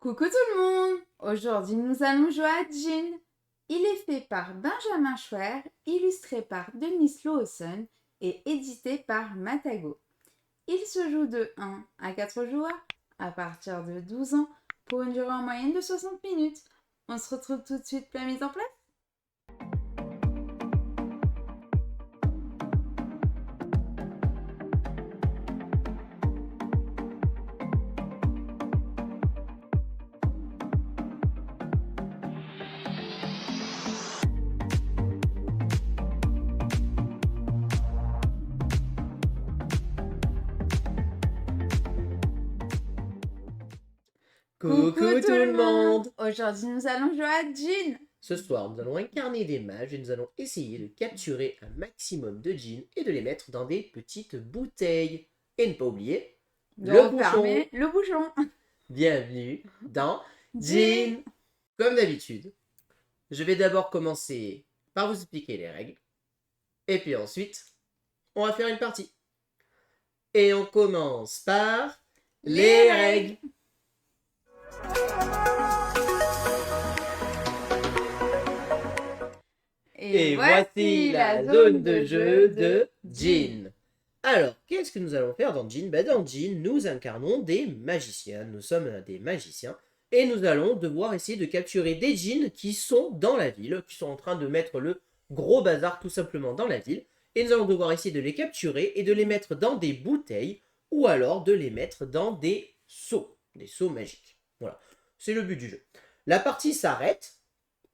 Coucou tout le monde! Aujourd'hui nous allons jouer à Djinn. Il est fait par Benjamin Schwer, illustré par Denis Lawson et édité par Matago. Il se joue de 1 à 4 joueurs à partir de 12 ans pour une durée en moyenne de 60 minutes. On se retrouve tout de suite pour la mise en place. Coucou tout le monde! Aujourd'hui nous allons jouer à Djinn. Ce soir, nous allons incarner des mages et nous allons essayer de capturer un maximum de djinns et de les mettre dans des petites bouteilles. Et ne pas oublier Le bouchon. Bienvenue dans Djinn. Djinn. Comme d'habitude, je vais d'abord commencer par vous expliquer les règles. Et puis ensuite, on va faire une partie. Et on commence par les règles. Et voici la zone de jeu de Djinn. Alors, qu'est-ce que nous allons faire dans Djinn? Dans Djinn, nous incarnons des magiciens. Nous sommes des magiciens. Et nous allons devoir essayer de capturer des djinns qui sont dans la ville, qui sont en train de mettre le gros bazar tout simplement dans la ville. Et nous allons devoir essayer de les capturer et de les mettre dans des bouteilles ou alors de les mettre dans des seaux magiques. Voilà, c'est le but du jeu. La partie s'arrête.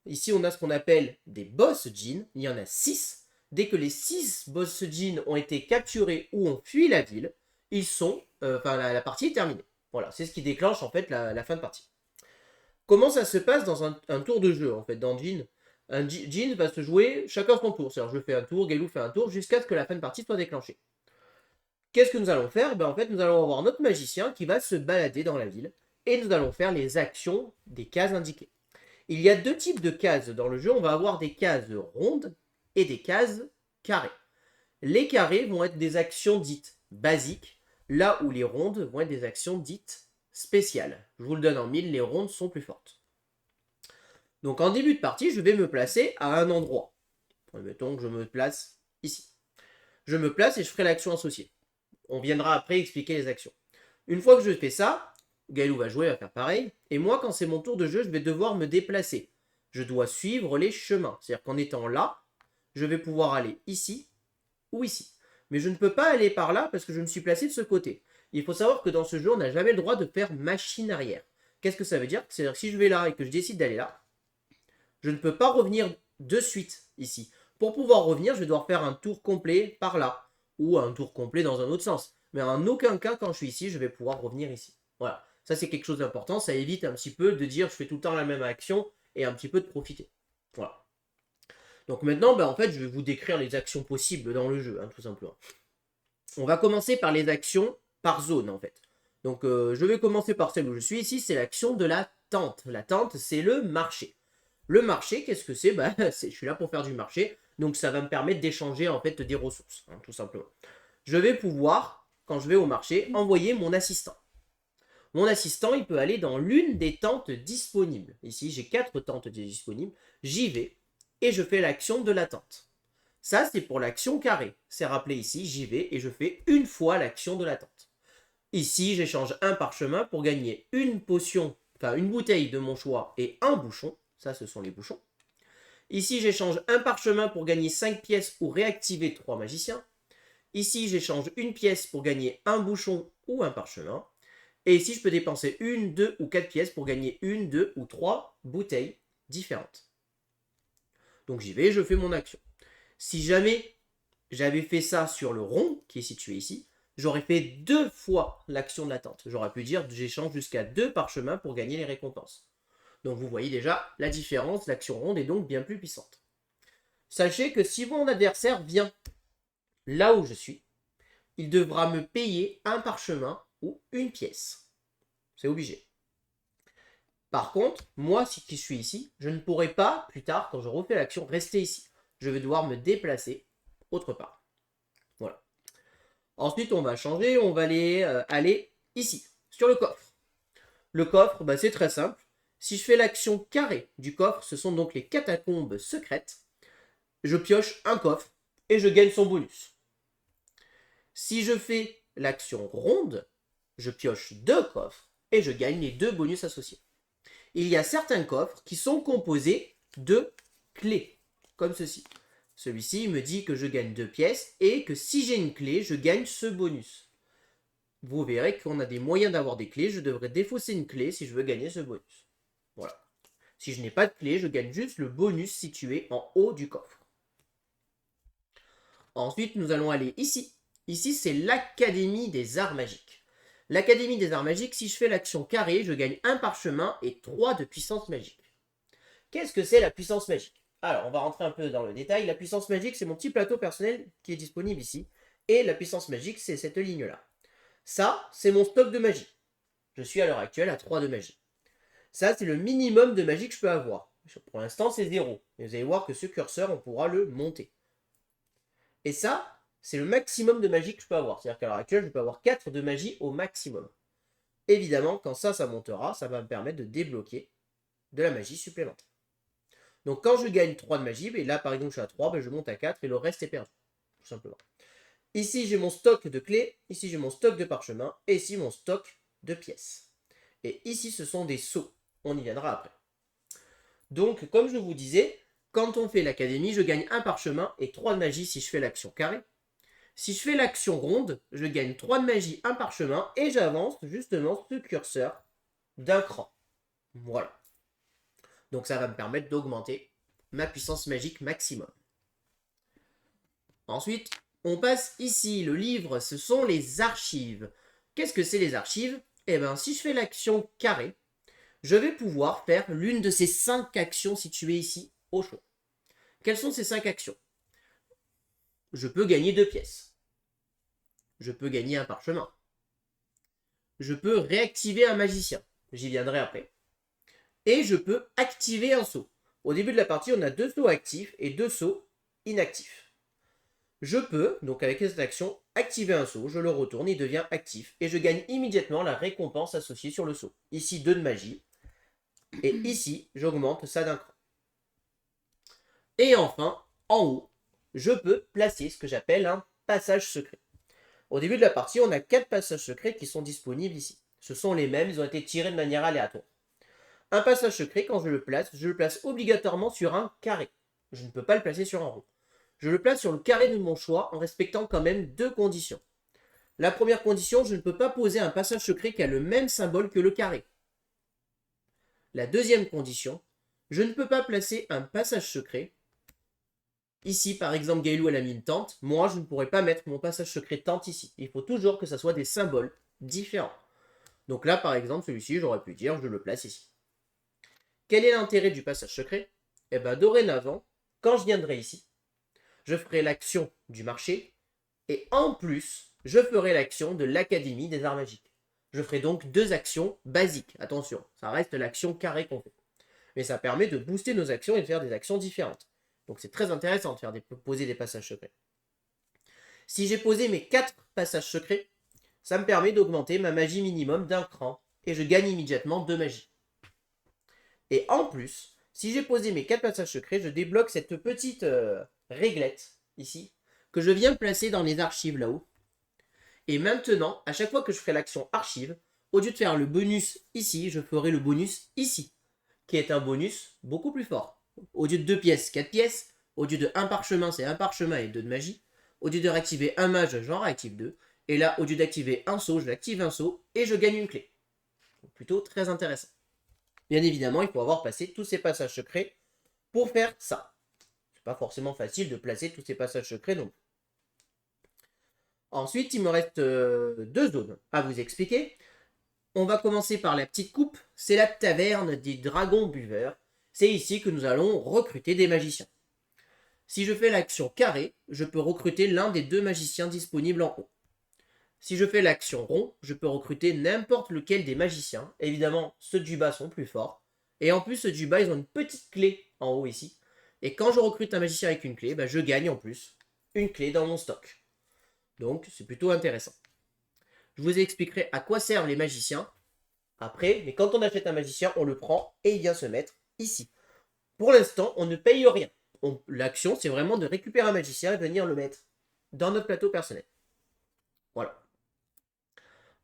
Ici, on a ce qu'on appelle des boss djinns. Il y en a 6. Dès que les 6 boss djinns ont été capturés ou ont fui la ville, la partie est terminée. Voilà, c'est ce qui déclenche en fait la fin de partie. Comment ça se passe dans un tour de jeu en fait dans Djinn? Un djinn va se jouer chacun son tour. C'est-à-dire je fais un tour, Galou fait un tour, jusqu'à ce que la fin de partie soit déclenchée. Qu'est-ce que nous allons faire? En fait, nous allons avoir notre magicien qui va se balader dans la ville et nous allons faire les actions des cases indiquées. Il y a 2 types de cases dans le jeu. On va avoir des cases rondes et des cases carrées. Les carrés vont être des actions dites basiques, là où les rondes vont être des actions dites spéciales. Je vous le donne en 1000, les rondes sont plus fortes. Donc en début de partie, je vais me placer à un endroit. Mettons que je me place ici. Je me place et je ferai l'action associée. On viendra après expliquer les actions. Une fois que je fais ça, Gaëlou va jouer, va faire pareil. Et moi, quand c'est mon tour de jeu, je vais devoir me déplacer. Je dois suivre les chemins. C'est-à-dire qu'en étant là, je vais pouvoir aller ici ou ici. Mais je ne peux pas aller par là parce que je me suis placé de ce côté. Il faut savoir que dans ce jeu, on n'a jamais le droit de faire machine arrière. Qu'est-ce que ça veut dire? C'est-à-dire que si je vais là et que je décide d'aller là, je ne peux pas revenir de suite ici. Pour pouvoir revenir, je vais devoir faire un tour complet par là. Ou un tour complet dans un autre sens. Mais en aucun cas, quand je suis ici, je vais pouvoir revenir ici. Voilà. Ça, c'est quelque chose d'important. Ça évite un petit peu de dire je fais tout le temps la même action et un petit peu de profiter. Voilà. Donc maintenant, en fait, je vais vous décrire les actions possibles dans le jeu, tout simplement. On va commencer par les actions par zone, en fait. Donc, je vais commencer par celle où je suis ici. C'est l'action de la tente. La tente, c'est le marché. Le marché, qu'est-ce que c'est? Je suis là pour faire du marché. Donc, ça va me permettre d'échanger, en fait, des ressources, tout simplement. Je vais pouvoir, quand je vais au marché, envoyer mon assistant. Mon assistant, il peut aller dans l'une des tentes disponibles. Ici, j'ai 4 tentes disponibles. J'y vais et je fais l'action de la tente. Ça, c'est pour l'action carrée. C'est rappelé ici, j'y vais et je fais une fois l'action de la tente. Ici, j'échange un parchemin pour gagner une potion, une bouteille de mon choix et un bouchon. Ça, ce sont les bouchons. Ici, j'échange un parchemin pour gagner 5 pièces ou réactiver 3 magiciens. Ici, j'échange une pièce pour gagner un bouchon ou un parchemin. Et ici, je peux dépenser 1, 2 ou 4 pièces pour gagner 1, 2 ou 3 bouteilles différentes. Donc j'y vais, je fais mon action. Si jamais j'avais fait ça sur le rond, qui est situé ici, j'aurais fait 2 fois l'action de la tente. J'aurais pu dire j'échange jusqu'à 2 parchemins pour gagner les récompenses. Donc vous voyez déjà la différence, l'action ronde est donc bien plus puissante. Sachez que si mon adversaire vient là où je suis, il devra me payer un parchemin ou une pièce. C'est obligé. Par contre, moi, si je suis ici, je ne pourrai pas, plus tard, quand je refais l'action, rester ici. Je vais devoir me déplacer autre part. Voilà. Ensuite, on va changer, on va aller ici, sur le coffre. Le coffre, c'est très simple. Si je fais l'action carré du coffre, ce sont donc les catacombes secrètes. Je pioche un coffre et je gagne son bonus. Si je fais l'action ronde, je pioche 2 coffres et je gagne les 2 bonus associés. Il y a certains coffres qui sont composés de clés, comme ceci. Celui-ci me dit que je gagne 2 pièces et que si j'ai une clé, je gagne ce bonus. Vous verrez qu'on a des moyens d'avoir des clés. Je devrais défausser une clé si je veux gagner ce bonus. Voilà. Si je n'ai pas de clé, je gagne juste le bonus situé en haut du coffre. Ensuite, nous allons aller ici. Ici, c'est l'Académie des Arts Magiques. L'Académie des Arts Magiques, si je fais l'action carré, je gagne 1 parchemin et 3 de puissance magique. Qu'est-ce que c'est la puissance magique? Alors, on va rentrer un peu dans le détail. La puissance magique, c'est mon petit plateau personnel qui est disponible ici. Et la puissance magique, c'est cette ligne-là. Ça, c'est mon stock de magie. Je suis à l'heure actuelle à 3 de magie. Ça, c'est le minimum de magie que je peux avoir. Pour l'instant, c'est 0. Et vous allez voir que ce curseur, on pourra le monter. Et ça, c'est le maximum de magie que je peux avoir. C'est-à-dire qu'à l'heure actuelle, je peux avoir 4 de magie au maximum. Évidemment, quand ça montera, ça va me permettre de débloquer de la magie supplémentaire. Donc quand je gagne 3 de magie, là par exemple je suis à 3, je monte à 4 et le reste est perdu. Tout simplement. Ici j'ai mon stock de clés, ici j'ai mon stock de parchemins, et ici mon stock de pièces. Et ici ce sont des sceaux. On y viendra après. Donc comme je vous disais, quand on fait l'académie, je gagne 1 parchemin et 3 de magie si je fais l'action carrée. Si je fais l'action ronde, je gagne 3 de magie, 1 parchemin, et j'avance justement ce curseur d'un cran. Voilà. Donc ça va me permettre d'augmenter ma puissance magique maximum. Ensuite, on passe ici. Le livre, ce sont les archives. Qu'est-ce que c'est les archives? Si je fais l'action carré, je vais pouvoir faire l'une de ces 5 actions situées ici au choix. Quelles sont ces 5 actions? Je peux gagner 2 pièces. Je peux gagner un parchemin. Je peux réactiver un magicien. J'y viendrai après. Et je peux activer un saut. Au début de la partie, on a 2 sauts actifs et 2 sauts inactifs. Je peux, donc avec cette action, activer un saut, je le retourne, il devient actif, et je gagne immédiatement la récompense associée sur le saut. Ici, 2 de magie, et ici, j'augmente ça d'un cran. Et enfin, en haut, je peux placer ce que j'appelle un passage secret. Au début de la partie, on a 4 passages secrets qui sont disponibles ici. Ce sont les mêmes, ils ont été tirés de manière aléatoire. Un passage secret, quand je le place obligatoirement sur un carré. Je ne peux pas le placer sur un rond. Je le place sur le carré de mon choix en respectant quand même 2 conditions. La première condition, je ne peux pas poser un passage secret qui a le même symbole que le carré. La deuxième condition, je ne peux pas placer un passage secret. Ici, par exemple, Gailou elle a mis une tente. Moi, je ne pourrais pas mettre mon passage secret tente ici. Il faut toujours que ça soit des symboles différents. Donc là, par exemple, celui-ci, j'aurais pu dire, je le place ici. Quel est l'intérêt du passage secret? Dorénavant, quand je viendrai ici, je ferai l'action du marché et en plus, je ferai l'action de l'Académie des Arts Magiques. Je ferai donc 2 actions basiques. Attention, ça reste l'action carrée qu'on fait. Mais ça permet de booster nos actions et de faire des actions différentes. Donc c'est très intéressant de poser des passages secrets. Si j'ai posé mes 4 passages secrets, ça me permet d'augmenter ma magie minimum d'un cran et je gagne immédiatement 2 magies. Et en plus, si j'ai posé mes 4 passages secrets, je débloque cette petite réglette ici, que je viens placer dans les archives là-haut. Et maintenant, à chaque fois que je ferai l'action archive, au lieu de faire le bonus ici, je ferai le bonus ici, qui est un bonus beaucoup plus fort. Au lieu de 2 pièces, 4 pièces. Au lieu de 1 parchemin, c'est 1 parchemin et 2 de magie. Au lieu de réactiver un mage, j'en réactive 2. Et là, au lieu d'activer un saut, je l'active un saut et je gagne une clé. Donc, plutôt très intéressant. Bien évidemment, il faut avoir passé tous ces passages secrets pour faire ça. C'est pas forcément facile de placer tous ces passages secrets non plus. Ensuite, il me reste 2 zones à vous expliquer. On va commencer par la petite coupe. C'est la taverne des dragons buveurs. C'est ici que nous allons recruter des magiciens. Si je fais l'action carré, je peux recruter l'un des 2 magiciens disponibles en haut. Si je fais l'action rond, je peux recruter n'importe lequel des magiciens. Évidemment, ceux du bas sont plus forts. Et en plus, ceux du bas, ils ont une petite clé en haut ici. Et quand je recrute un magicien avec une clé, je gagne en plus une clé dans mon stock. Donc, c'est plutôt intéressant. Je vous expliquerai à quoi servent les magiciens après, mais quand on achète un magicien, on le prend et il vient se mettre ici. Pour l'instant, on ne paye rien. L'action, c'est vraiment de récupérer un magicien et venir le mettre dans notre plateau personnel. Voilà.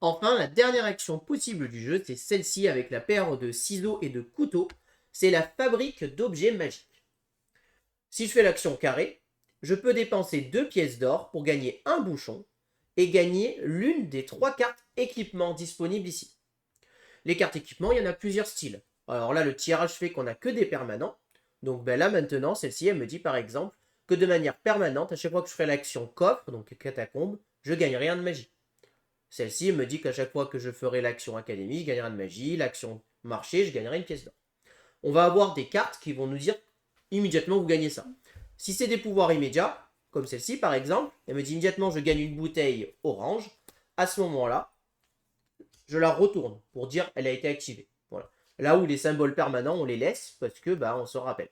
Enfin, la dernière action possible du jeu, c'est celle-ci avec la paire de ciseaux et de couteaux. C'est la fabrique d'objets magiques. Si je fais l'action carré, je peux dépenser 2 pièces d'or pour gagner un bouchon et gagner l'une des 3 cartes équipement disponibles ici. Les cartes équipement, il y en a plusieurs styles. Alors là, le tirage fait qu'on n'a que des permanents. Donc là, maintenant, celle-ci, elle me dit par exemple que de manière permanente, à chaque fois que je ferai l'action coffre, donc catacombe, je gagnerai un de magie. Celle-ci me dit qu'à chaque fois que je ferai l'action académie, je gagnerai un de magie, l'action marché, je gagnerai une pièce d'or. On va avoir des cartes qui vont nous dire immédiatement vous gagnez ça. Si c'est des pouvoirs immédiats, comme celle-ci par exemple, elle me dit immédiatement je gagne une bouteille orange. À ce moment-là, je la retourne pour dire elle a été activée. Voilà. Là où les symboles permanents, on les laisse parce que on se rappelle.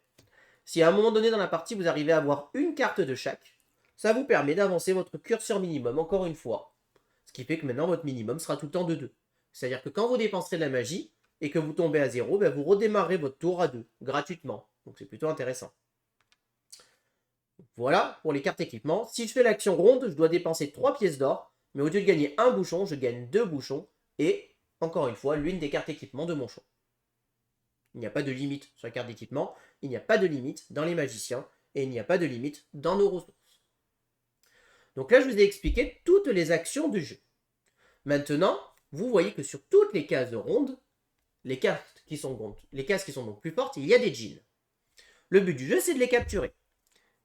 Si à un moment donné dans la partie, vous arrivez à avoir une carte de chaque, ça vous permet d'avancer votre curseur minimum encore une fois. Ce qui fait que maintenant, votre minimum sera tout le temps de 2. C'est-à-dire que quand vous dépenserez de la magie et que vous tombez à 0, vous redémarrez votre tour à 2, gratuitement. Donc c'est plutôt intéressant. Voilà pour les cartes équipement. Si je fais l'action ronde, je dois dépenser 3 pièces d'or, mais au lieu de gagner un bouchon, je gagne 2 bouchons et, encore une fois, l'une des cartes équipement de mon choix. Il n'y a pas de limite sur la carte d'équipement, il n'y a pas de limite dans les magiciens, et il n'y a pas de limite dans nos ressources. Donc là, je vous ai expliqué toutes les actions du jeu. Maintenant, vous voyez que sur toutes les cases rondes, les cases qui sont donc plus fortes, il y a des djinns. Le but du jeu, c'est de les capturer.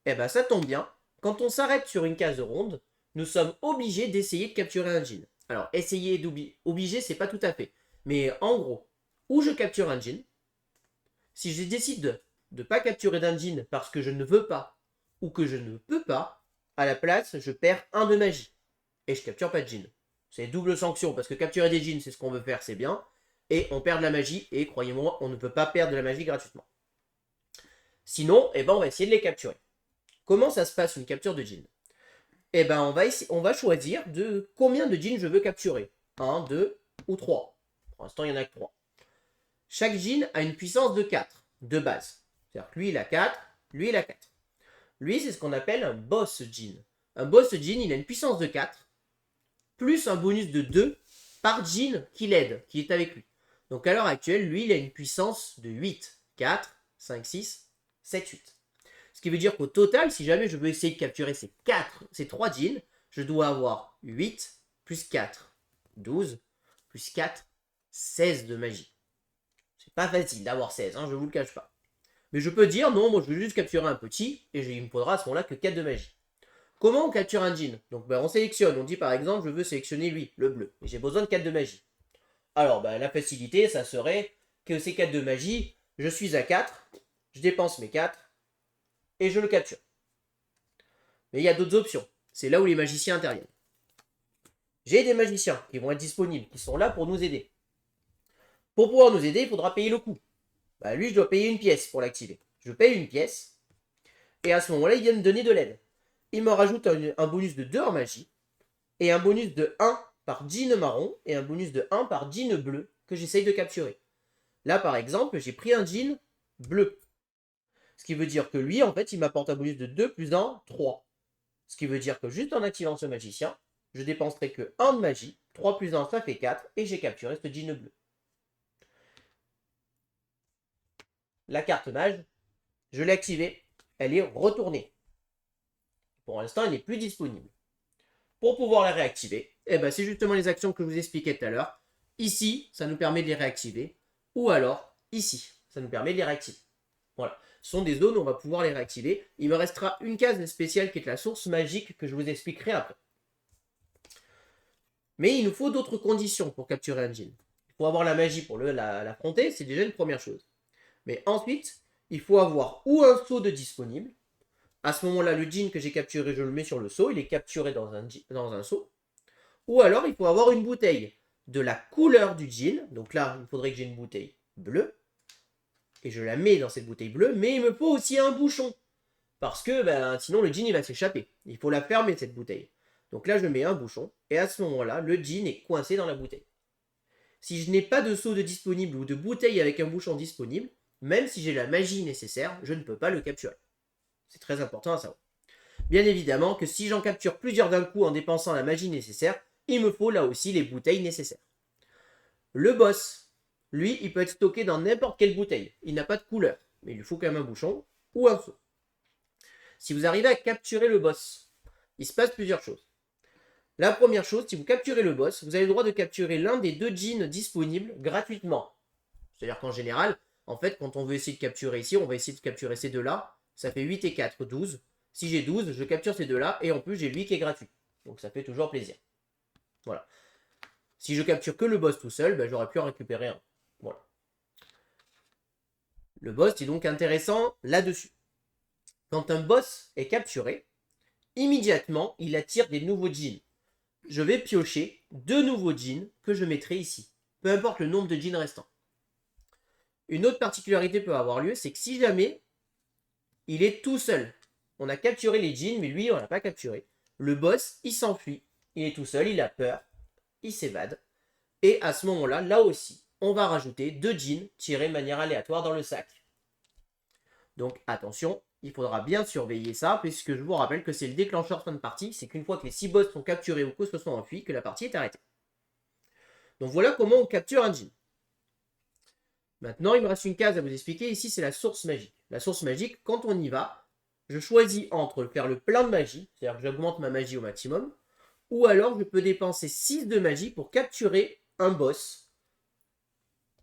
Eh ben, ça tombe bien, quand on s'arrête sur une case ronde, nous sommes obligés d'essayer de capturer un djinn. Alors, essayer d'obliger, c'est pas tout à fait. Mais en gros, où je capture un djinn, si je décide de ne pas capturer d'un djinn parce que je ne veux pas, ou que je ne peux pas, à la place, je perds un de magie. Et je capture pas de djinn. C'est double sanction, parce que capturer des djinns, c'est ce qu'on veut faire, c'est bien. Et on perd de la magie, et croyez-moi, on ne peut pas perdre de la magie gratuitement. Sinon, on va essayer de les capturer. Comment ça se passe une capture de djinn? On va choisir de combien de djinns je veux capturer. 1, 2 ou 3. Pour l'instant, il n'y en a que 3. Chaque djinn a une puissance de 4, de base. C'est-à-dire que lui, il a 4, lui, il a 4. Lui, c'est ce qu'on appelle un boss djinn. Un boss djinn, il a une puissance de 4, plus un bonus de 2 par djinn qui l'aide, qui est avec lui. Donc à l'heure actuelle, lui, il a une puissance de 8. 4, 5, 6, 7, 8. Ce qui veut dire qu'au total, si jamais je veux essayer de capturer ces 3 djinns, je dois avoir 8 plus 4, 12, plus 4, 16 de magie. C'est pas facile d'avoir 16, je vous le cache pas. Mais je peux dire, non, moi je veux juste capturer un petit, et il me faudra à ce moment-là que 4 de magie. Comment on capture un djinn? Donc on sélectionne, on dit par exemple, je veux sélectionner lui, le bleu, et j'ai besoin de 4 de magie. Alors la facilité, ça serait que ces 4 de magie, je suis à 4, je dépense mes 4, et je le capture. Mais il y a d'autres options, c'est là où les magiciens interviennent. J'ai des magiciens qui vont être disponibles, qui sont là pour nous aider. Pour pouvoir nous aider, il faudra payer le coût. Lui, je dois payer une pièce pour l'activer. Je paye une pièce, et à ce moment-là, il vient me donner de l'aide. Il me rajoute un bonus de 2 en magie, et un bonus de 1 par djinn marron, et un bonus de 1 par djinn bleu, que j'essaye de capturer. Là, par exemple, j'ai pris un djinn bleu. Ce qui veut dire que lui, en fait, il m'apporte un bonus de 2 plus 1, 3. Ce qui veut dire que juste en activant ce magicien, je dépenserai que 1 de magie, 3 plus 1, ça fait 4, et j'ai capturé ce djinn bleu. La carte mage, je l'ai activée, elle est retournée. Pour l'instant, elle n'est plus disponible. Pour pouvoir la réactiver, c'est justement les actions que je vous expliquais tout à l'heure. Ici, ça nous permet de les réactiver. Ou alors, ici, ça nous permet de les réactiver. Voilà. Ce sont des zones où on va pouvoir les réactiver. Il me restera une case spéciale qui est la source magique que je vous expliquerai après. Mais il nous faut d'autres conditions pour capturer un djinn. Il faut avoir la magie pour l'affronter, c'est déjà une première chose. Mais ensuite, il faut avoir ou un sceau de disponible. À ce moment-là, le djinn que j'ai capturé, je le mets sur le seau, il est capturé dans un seau. Ou alors, il faut avoir une bouteille de la couleur du djinn. Donc là, il faudrait que j'ai une bouteille bleue. Et je la mets dans cette bouteille bleue, mais il me faut aussi un bouchon. Parce que sinon, le djinn il va s'échapper. Il faut la fermer, cette bouteille. Donc là, je mets un bouchon. Et à ce moment-là, le djinn est coincé dans la bouteille. si je n'ai pas de seau de disponible ou de bouteille avec un bouchon disponible, même si j'ai la magie nécessaire, je ne peux pas le capturer. C'est très important à savoir. Bien évidemment que si j'en capture plusieurs d'un coup en dépensant la magie nécessaire, il me faut là aussi les bouteilles nécessaires. Le boss, lui, il peut être stocké dans n'importe quelle bouteille. Il n'a pas de couleur, mais il lui faut quand même un bouchon ou un seau. Si vous arrivez à capturer le boss, il se passe plusieurs choses. La première chose, si vous capturez le boss, vous avez le droit de capturer l'un des 2 djinns disponibles gratuitement. C'est-à-dire qu'en général, en fait, quand on veut essayer de capturer ici, on va essayer de capturer ces deux-là. Ça fait 8 et 4, 12. Si j'ai 12, je capture ces deux-là, et en plus j'ai lui qui est gratuit. Donc ça fait toujours plaisir. Voilà. Si je capture que le boss tout seul, ben, j'aurais pu en récupérer un. Voilà. Le boss est donc intéressant là-dessus. Quand un boss est capturé, immédiatement, il attire des nouveaux djinns. Je vais piocher 2 nouveaux djinns que je mettrai ici, peu importe le nombre de djinns restants. Une autre particularité peut avoir lieu, c'est que si jamais il est tout seul, on a capturé les djinns, mais lui, on l'a pas capturé. Le boss, il s'enfuit, il est tout seul, il a peur, il s'évade. Et à ce moment-là, là aussi, on va rajouter 2 djinns tirés de manière aléatoire dans le sac. Donc attention, il faudra bien surveiller ça, puisque je vous rappelle que c'est le déclencheur fin de partie, c'est qu'une fois que les 6 boss sont capturés ou que se sont enfuis, que la partie est arrêtée. Donc voilà comment on capture un djinn. Maintenant, il me reste une case à vous expliquer, ici c'est la source magique. La source magique, quand on y va, je choisis entre faire le plein de magie, c'est-à-dire que j'augmente ma magie au maximum, ou alors je peux dépenser 6 de magie pour capturer un boss,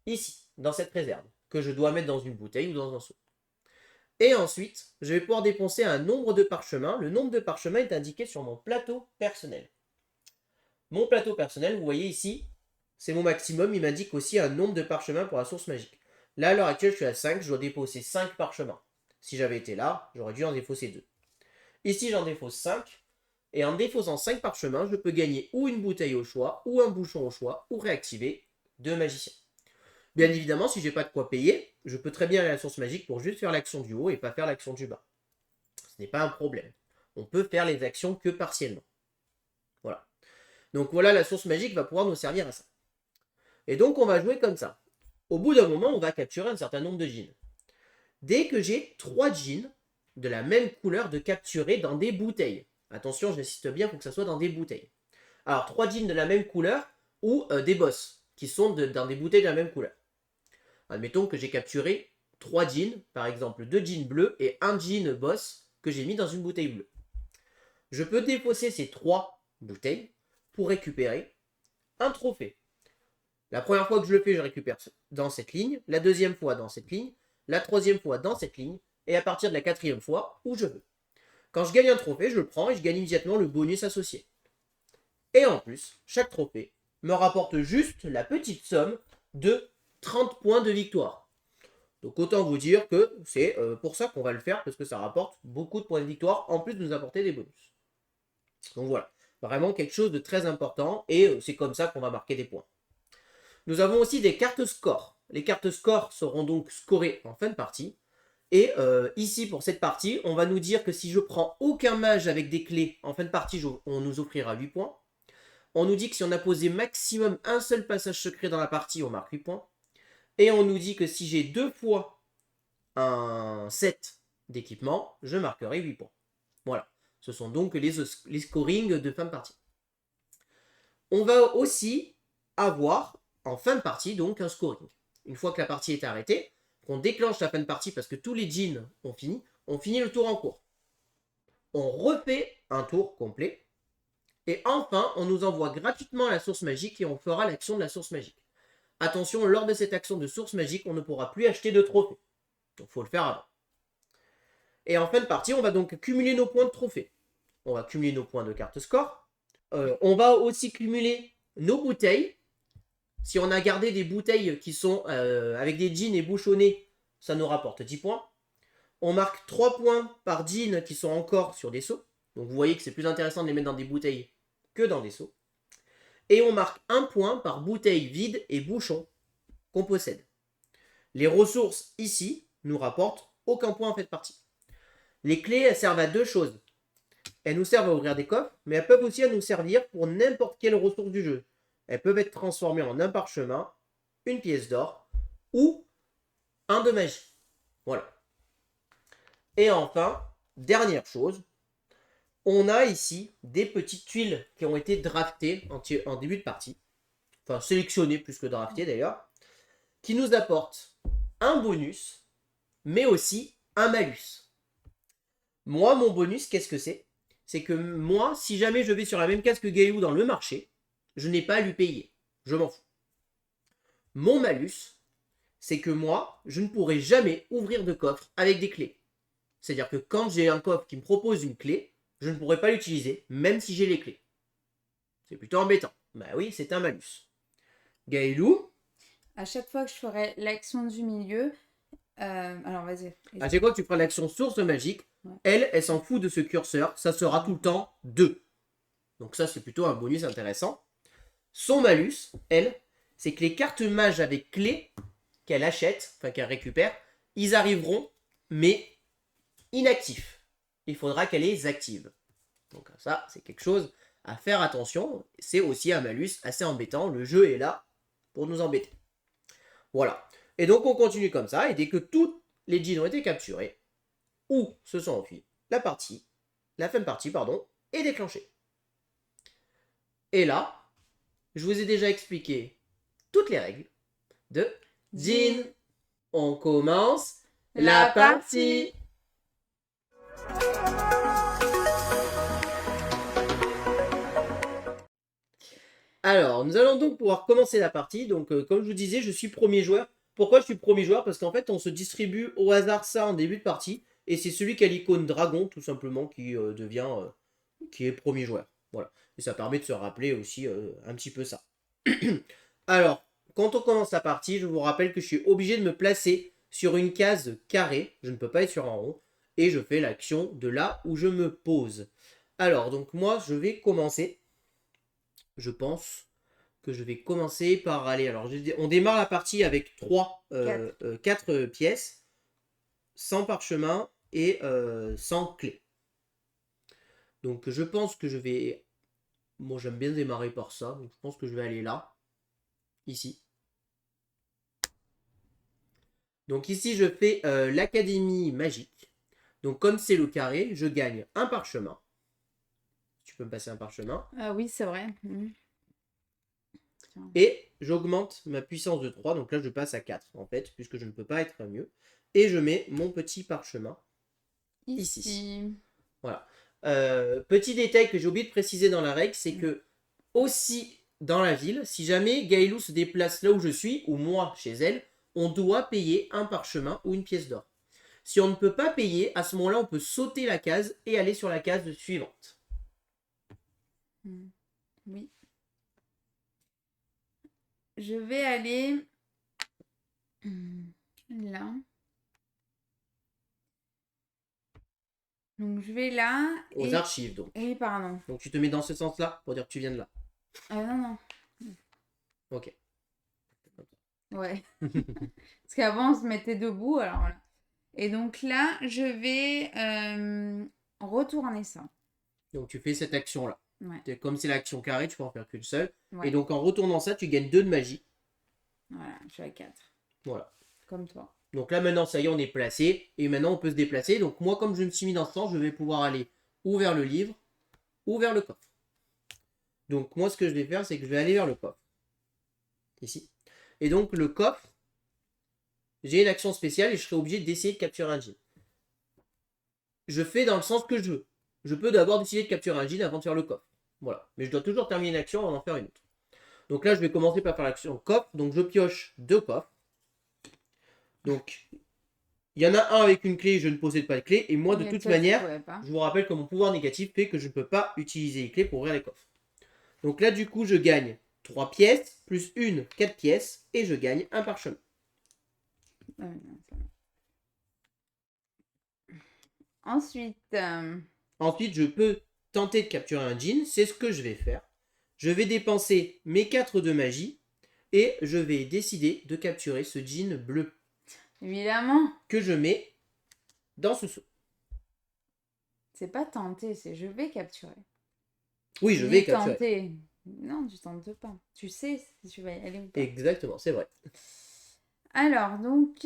ici, dans cette réserve, que je dois mettre dans une bouteille ou dans un seau. Et ensuite, je vais pouvoir dépenser un nombre de parchemins. Le nombre de parchemins est indiqué sur mon plateau personnel. Mon plateau personnel, vous voyez ici, c'est mon maximum. Il m'indique aussi un nombre de parchemins pour la source magique. Là, à l'heure actuelle, je suis à 5. Je dois défausser 5 parchemins. Si j'avais été là, j'aurais dû en défausser 2. Ici, j'en défausse 5. Et en défaussant 5 parchemins, je peux gagner ou une bouteille au choix, ou un bouchon au choix, ou réactiver 2 magiciens. Bien évidemment, si j'ai pas de quoi payer, je peux très bien aller à la source magique pour juste faire l'action du haut et pas faire l'action du bas. Ce n'est pas un problème. On peut faire les actions que partiellement. Voilà. Donc voilà, la source magique va pouvoir nous servir à ça. Et donc on va jouer comme ça. Au bout d'un moment, on va capturer un certain nombre de djinns. Dès que j'ai 3 djinns de la même couleur de capturer dans des bouteilles. Attention, j'insiste bien pour que ça soit dans des bouteilles. Alors 3 djinns de la même couleur ou des boss qui sont dans des bouteilles de la même couleur. Admettons que j'ai capturé 3 djinns, par exemple 2 djinns bleus et un djinn boss que j'ai mis dans une bouteille bleue. Je peux défausser ces 3 bouteilles pour récupérer un trophée. La première fois que je le fais, je récupère dans cette ligne, la deuxième fois dans cette ligne, la troisième fois dans cette ligne, et à partir de la 4e fois où je veux. Quand je gagne un trophée, je le prends et je gagne immédiatement le bonus associé. Et en plus, chaque trophée me rapporte juste la petite somme de 30 points de victoire. Donc autant vous dire que c'est pour ça qu'on va le faire, parce que ça rapporte beaucoup de points de victoire, en plus de nous apporter des bonus. Donc voilà, vraiment quelque chose de très important, et c'est comme ça qu'on va marquer des points. Nous avons aussi des cartes score. Les cartes score seront donc scorées en fin de partie. Et ici, pour cette partie, on va nous dire que si je prends aucun mage avec des clés, en fin de partie, on nous offrira 8 points. On nous dit que si on a posé maximum un seul passage secret dans la partie, on marque 8 points. Et on nous dit que si j'ai 2 fois un set d'équipement, je marquerai 8 points. Voilà. Ce sont donc les scorings de fin de partie. On va aussi avoir, en fin de partie, donc un scoring. Une fois que la partie est arrêtée, qu'on déclenche la fin de partie parce que tous les djinns ont fini, on finit le tour en cours. On refait un tour complet. Et enfin, on nous envoie gratuitement la source magique et on fera l'action de la source magique. Attention, lors de cette action de source magique, on ne pourra plus acheter de trophées. Donc il faut le faire avant. Et en fin de partie, on va donc cumuler nos points de trophée. On va cumuler nos points de carte score. On va aussi cumuler nos bouteilles. Si on a gardé des bouteilles qui sont avec des djinns et bouchonnés, ça nous rapporte 10 points. On marque 3 points par djinn qui sont encore sur des seaux. Donc vous voyez que c'est plus intéressant de les mettre dans des bouteilles que dans des seaux. Et on marque 1 point par bouteille vide et bouchon qu'on possède. Les ressources ici nous rapportent aucun point en fait partie. Les clés, elles servent à 2 choses. Elles nous servent à ouvrir des coffres, mais elles peuvent aussi nous servir pour n'importe quelle ressource du jeu. elles peuvent être transformées en un parchemin, une pièce d'or ou un de magie. Voilà. Et enfin, dernière chose, on a ici des petites tuiles qui ont été draftées en début de partie, enfin sélectionnées plus que draftées d'ailleurs, qui nous apportent un bonus, mais aussi un malus. Moi, mon bonus, qu'est-ce que c'est? C'est que moi, si jamais je vais sur la même case que Gaëlou dans le marché, je n'ai pas à lui payer. Je m'en fous. Mon malus, c'est que moi, je ne pourrai jamais ouvrir de coffre avec des clés. C'est-à-dire que quand j'ai un coffre qui me propose une clé, je ne pourrai pas l'utiliser, même si j'ai les clés. C'est plutôt embêtant. Bah oui, c'est un malus. Gaëlou, À chaque fois que je ferai l'action du milieu, alors vas-y. à chaque fois que tu feras l'action source magique, Ouais. elle s'en fout de ce curseur, ça sera tout le temps 2. Donc ça, c'est plutôt un bonus intéressant. Son malus, elle, c'est que les cartes mages avec clés qu'elle achète, enfin qu'elle récupère, ils arriveront, mais inactifs. Il faudra qu'elle les active. Donc ça, c'est quelque chose à faire attention. C'est aussi un malus assez embêtant. Le jeu est là pour nous embêter. Voilà. Et donc on continue comme ça, et dès que tous les djinns ont été capturés, ou se sont enfuis, la fin de partie, est déclenchée. Et là, je vous ai déjà expliqué toutes les règles de Djinn. On commence la partie. Alors, nous allons donc pouvoir commencer la partie. Donc, comme je vous disais, je suis premier joueur. Pourquoi je suis premier joueur? Parce qu'en fait, on se distribue au hasard ça en début de partie. Et c'est celui qui a l'icône dragon, tout simplement, qui qui est premier joueur. Voilà. Et ça permet de se rappeler aussi un petit peu ça. Alors, quand on commence la partie, je vous rappelle que je suis obligé de me placer sur une case carrée. Je ne peux pas être sur un rond. Et je fais l'action de là où je me pose. Alors, donc moi, je vais commencer. Je pense que je vais commencer par aller. Alors, on démarre la partie avec 4 pièces, sans parchemin et sans clé. Donc, je pense que je vais. Moi, j'aime bien démarrer par ça. Donc, je pense que je vais aller là, ici. Donc, ici, je fais l'académie magique. Donc, comme c'est le carré, je gagne un parchemin. Tu peux me passer un parchemin. Ah oui, c'est vrai. Et j'augmente ma puissance de 3. Donc là, je passe à 4, en fait, puisque je ne peux pas être mieux. Et je mets mon petit parchemin ici. Voilà. Petit détail que j'ai oublié de préciser dans la règle, c'est que aussi dans la ville, si jamais Gaëlou se déplace là où je suis, ou moi chez elle, on doit payer un parchemin ou une pièce d'or. Si on ne peut pas payer, à ce moment-là, on peut sauter la case et aller sur la case suivante. Oui. Je vais aller là. Donc je vais là. Aux archives, donc. Oui, pardon. Donc tu te mets dans ce sens-là pour dire que tu viens de là. Non. Ok. Ouais. Parce qu'avant, on se mettait debout, alors voilà. Et donc là, je vais retourner ça. Donc tu fais cette action-là. Ouais. Comme c'est l'action carrée, tu peux en faire qu'une seule. Ouais. Et donc en retournant ça, tu gagnes 2 de magie. Voilà, je suis à 4. Voilà. Comme toi. Donc là maintenant, ça y est, on est placé. Et maintenant, on peut se déplacer. Donc moi, comme je me suis mis dans ce sens, je vais pouvoir aller ou vers le livre, ou vers le coffre. Donc moi, ce que je vais faire, c'est que je vais aller vers le coffre. Ici. Et donc le coffre, j'ai une action spéciale et je serai obligé d'essayer de capturer un djinn. Je fais dans le sens que je veux. Je peux d'abord décider de capturer un djinn avant de faire le coffre. Voilà. Mais je dois toujours terminer une action avant d'en faire une autre. Donc là, je vais commencer par faire l'action coffre. Donc je pioche 2 coffres. Donc, il y en a un avec une clé, je ne possède pas de clé. Et moi, de toute manière, je vous rappelle que mon pouvoir négatif fait que je ne peux pas utiliser les clés pour ouvrir les coffres. Donc là, du coup, je gagne 3 pièces, plus 4 pièces. Et je gagne un parchemin. Ensuite, je peux tenter de capturer un djinn. C'est ce que je vais faire. Je vais dépenser mes 4 de magie. Et je vais décider de capturer ce djinn bleu. Évidemment. Que je mets dans ce seau. C'est pas tenter, c'est je vais capturer. Oui, je vais capturer. Tenter. Non, tu tentes pas. Tu sais si tu vas y aller ou pas. Exactement, c'est vrai. Alors, donc,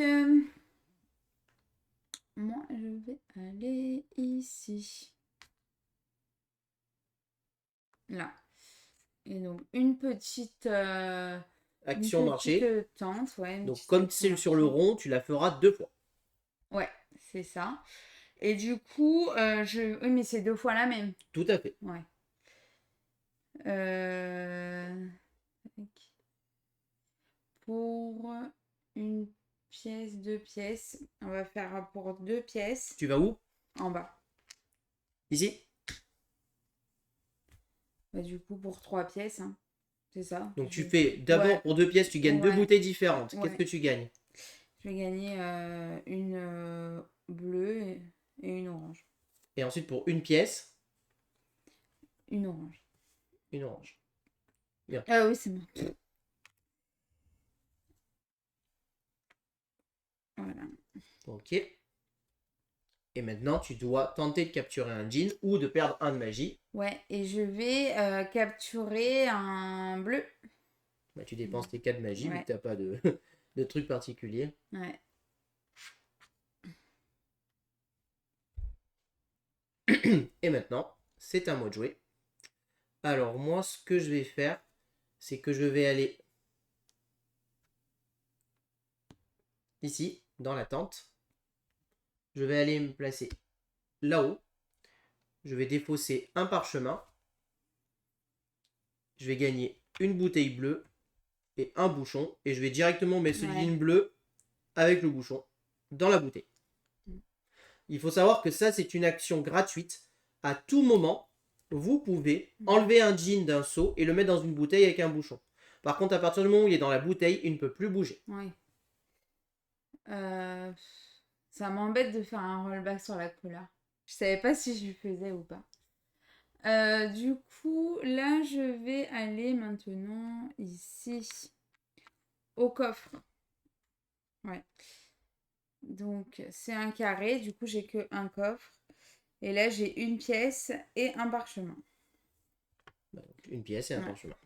moi, je vais aller ici. Là. Et donc, Action une petite marché. tente, ouais, une Donc petite comme action c'est sur le marché. rond, tu la feras 2 fois. Ouais, c'est ça. Et du coup, oui, mais c'est 2 fois la même. Tout à fait. Ouais. Euh, Pour une pièce, 2 pièces. On va faire pour 2 pièces Tu vas où? en bas. Ici. Bah, du coup, pour 3 pièces, hein. C'est ça. Donc tu fais d'abord Ouais, pour 2 pièces, tu gagnes 2 bouteilles différentes. Qu'est-ce ouais. que tu gagnes? Je vais gagner une bleue et une orange. Et ensuite pour une pièce, Une orange. une orange. Bien. Ah oui, c'est bon. Voilà. Ok. Et maintenant, tu dois tenter de capturer un djinn ou de perdre un de magie. Ouais, et je vais capturer un bleu. Bah, tu dépenses tes 4 de magie vu que Ouais, tu n'as pas de, de truc particulier. ouais. Et maintenant, c'est à moi de jouer. Alors moi, ce que je vais faire, c'est que je vais aller ici, dans la tente. Je vais aller me placer là-haut. Je vais défausser un parchemin. Je vais gagner une bouteille bleue et un bouchon. Et je vais directement mettre ce Ouais. djinn bleu avec le bouchon dans la bouteille. Il faut savoir que ça, c'est une action gratuite. À tout moment, vous pouvez enlever un djinn d'un seau et le mettre dans une bouteille avec un bouchon. Par contre, à partir du moment où il est dans la bouteille, il ne peut plus bouger. Ouais. Ça m'embête de faire un rollback sur la couleur. Je savais pas si je le faisais ou pas. Du coup, là, je vais aller maintenant ici au coffre. Ouais. Donc, c'est un carré. Du coup, j'ai que un coffre. Et là, j'ai une pièce et un parchemin. Donc, une pièce et un Ouais. parchemin.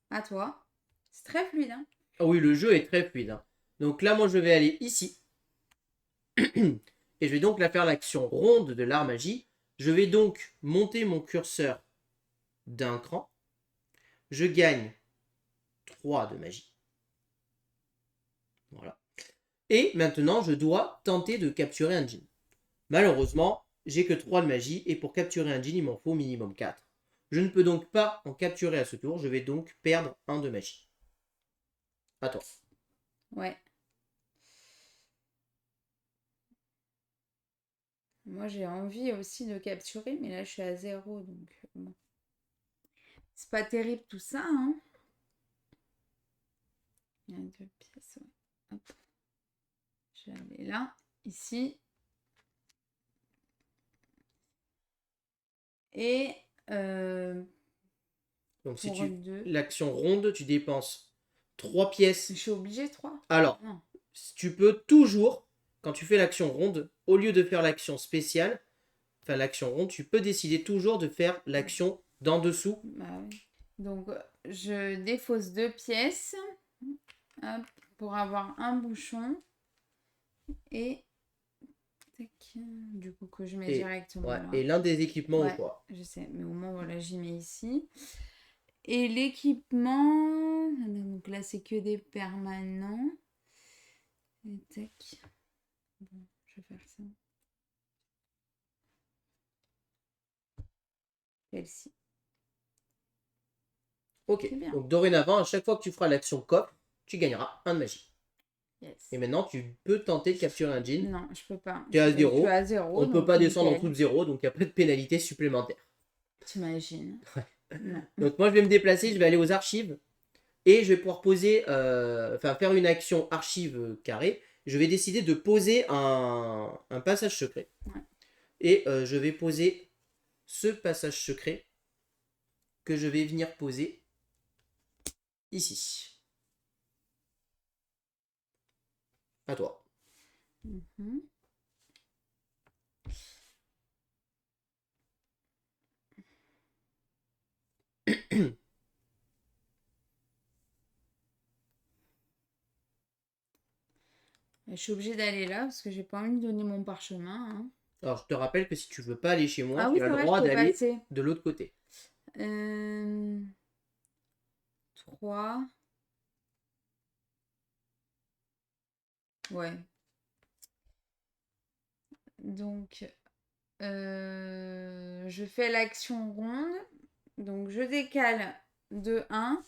À toi. C'est très fluide, hein? Ah oui, le jeu est très fluide, hein. Donc là, moi, je vais aller ici. Et je vais donc la faire l'action ronde de l'art magie. Je vais donc monter mon curseur d'un cran. Je gagne 3 de magie. Voilà. Et maintenant, je dois tenter de capturer un djinn. Malheureusement, j'ai que 3 de magie et pour capturer un djinn, il m'en faut au minimum 4. Je ne peux donc pas en capturer à ce tour. Je vais donc perdre 1 de magie. À toi. Ouais. Moi, j'ai envie aussi de capturer, mais là, je suis à 0. Donc, bon. C'est pas terrible tout ça, hein? Il y a 2 pièces, ouais. Hop. Je vais aller là, ici. Et Donc si pour tu 2. l'action ronde, tu dépenses 3 Je pièces. suis obligée 3. Alors, Non. tu peux toujours, quand tu fais l'action ronde, au lieu de faire l'action spéciale, enfin l'action ronde, tu peux décider toujours de faire l'action d'en dessous. Bah oui. Donc, je défausse 2 pièces. Hop, pour avoir un bouchon. Et tac, du coup, que je mets Et, directement ouais, là. et l'un des équipements au Ouais, choix. je sais, mais au moins, voilà, j'y mets ici. Et l'équipement, donc là, c'est que des permanents. Et tac. Bon, je vais faire ça. Celle-ci. Ok, C'est bien. donc dorénavant, à chaque fois que tu feras l'action coffre, tu gagneras 1 de magie. Yes. Et maintenant, tu peux tenter de capturer un djinn. Non, je peux pas. Tu es à Je suis 0. à 0, On ne peut donc pas descendre en nickel. dessous de 0, donc il n'y a pas de pénalité supplémentaire. T'imagines? Non. Donc moi, je vais me déplacer, je vais aller aux archives. Et je vais pouvoir poser, enfin faire une action archive carré. Je vais décider de poser un passage secret. Ouais. Et je vais poser ce passage secret que je vais venir poser ici. À toi. Mhm. Je suis obligée d'aller là parce que j'ai pas envie de donner mon parchemin. Hein. Alors, je te rappelle que si tu veux pas aller chez moi, Ah oui, tu as c'est le vrai, je droit peux d'aller passer. de l'autre côté. 3. Ouais. Donc, je fais l'action ronde. Donc, je décale de 1.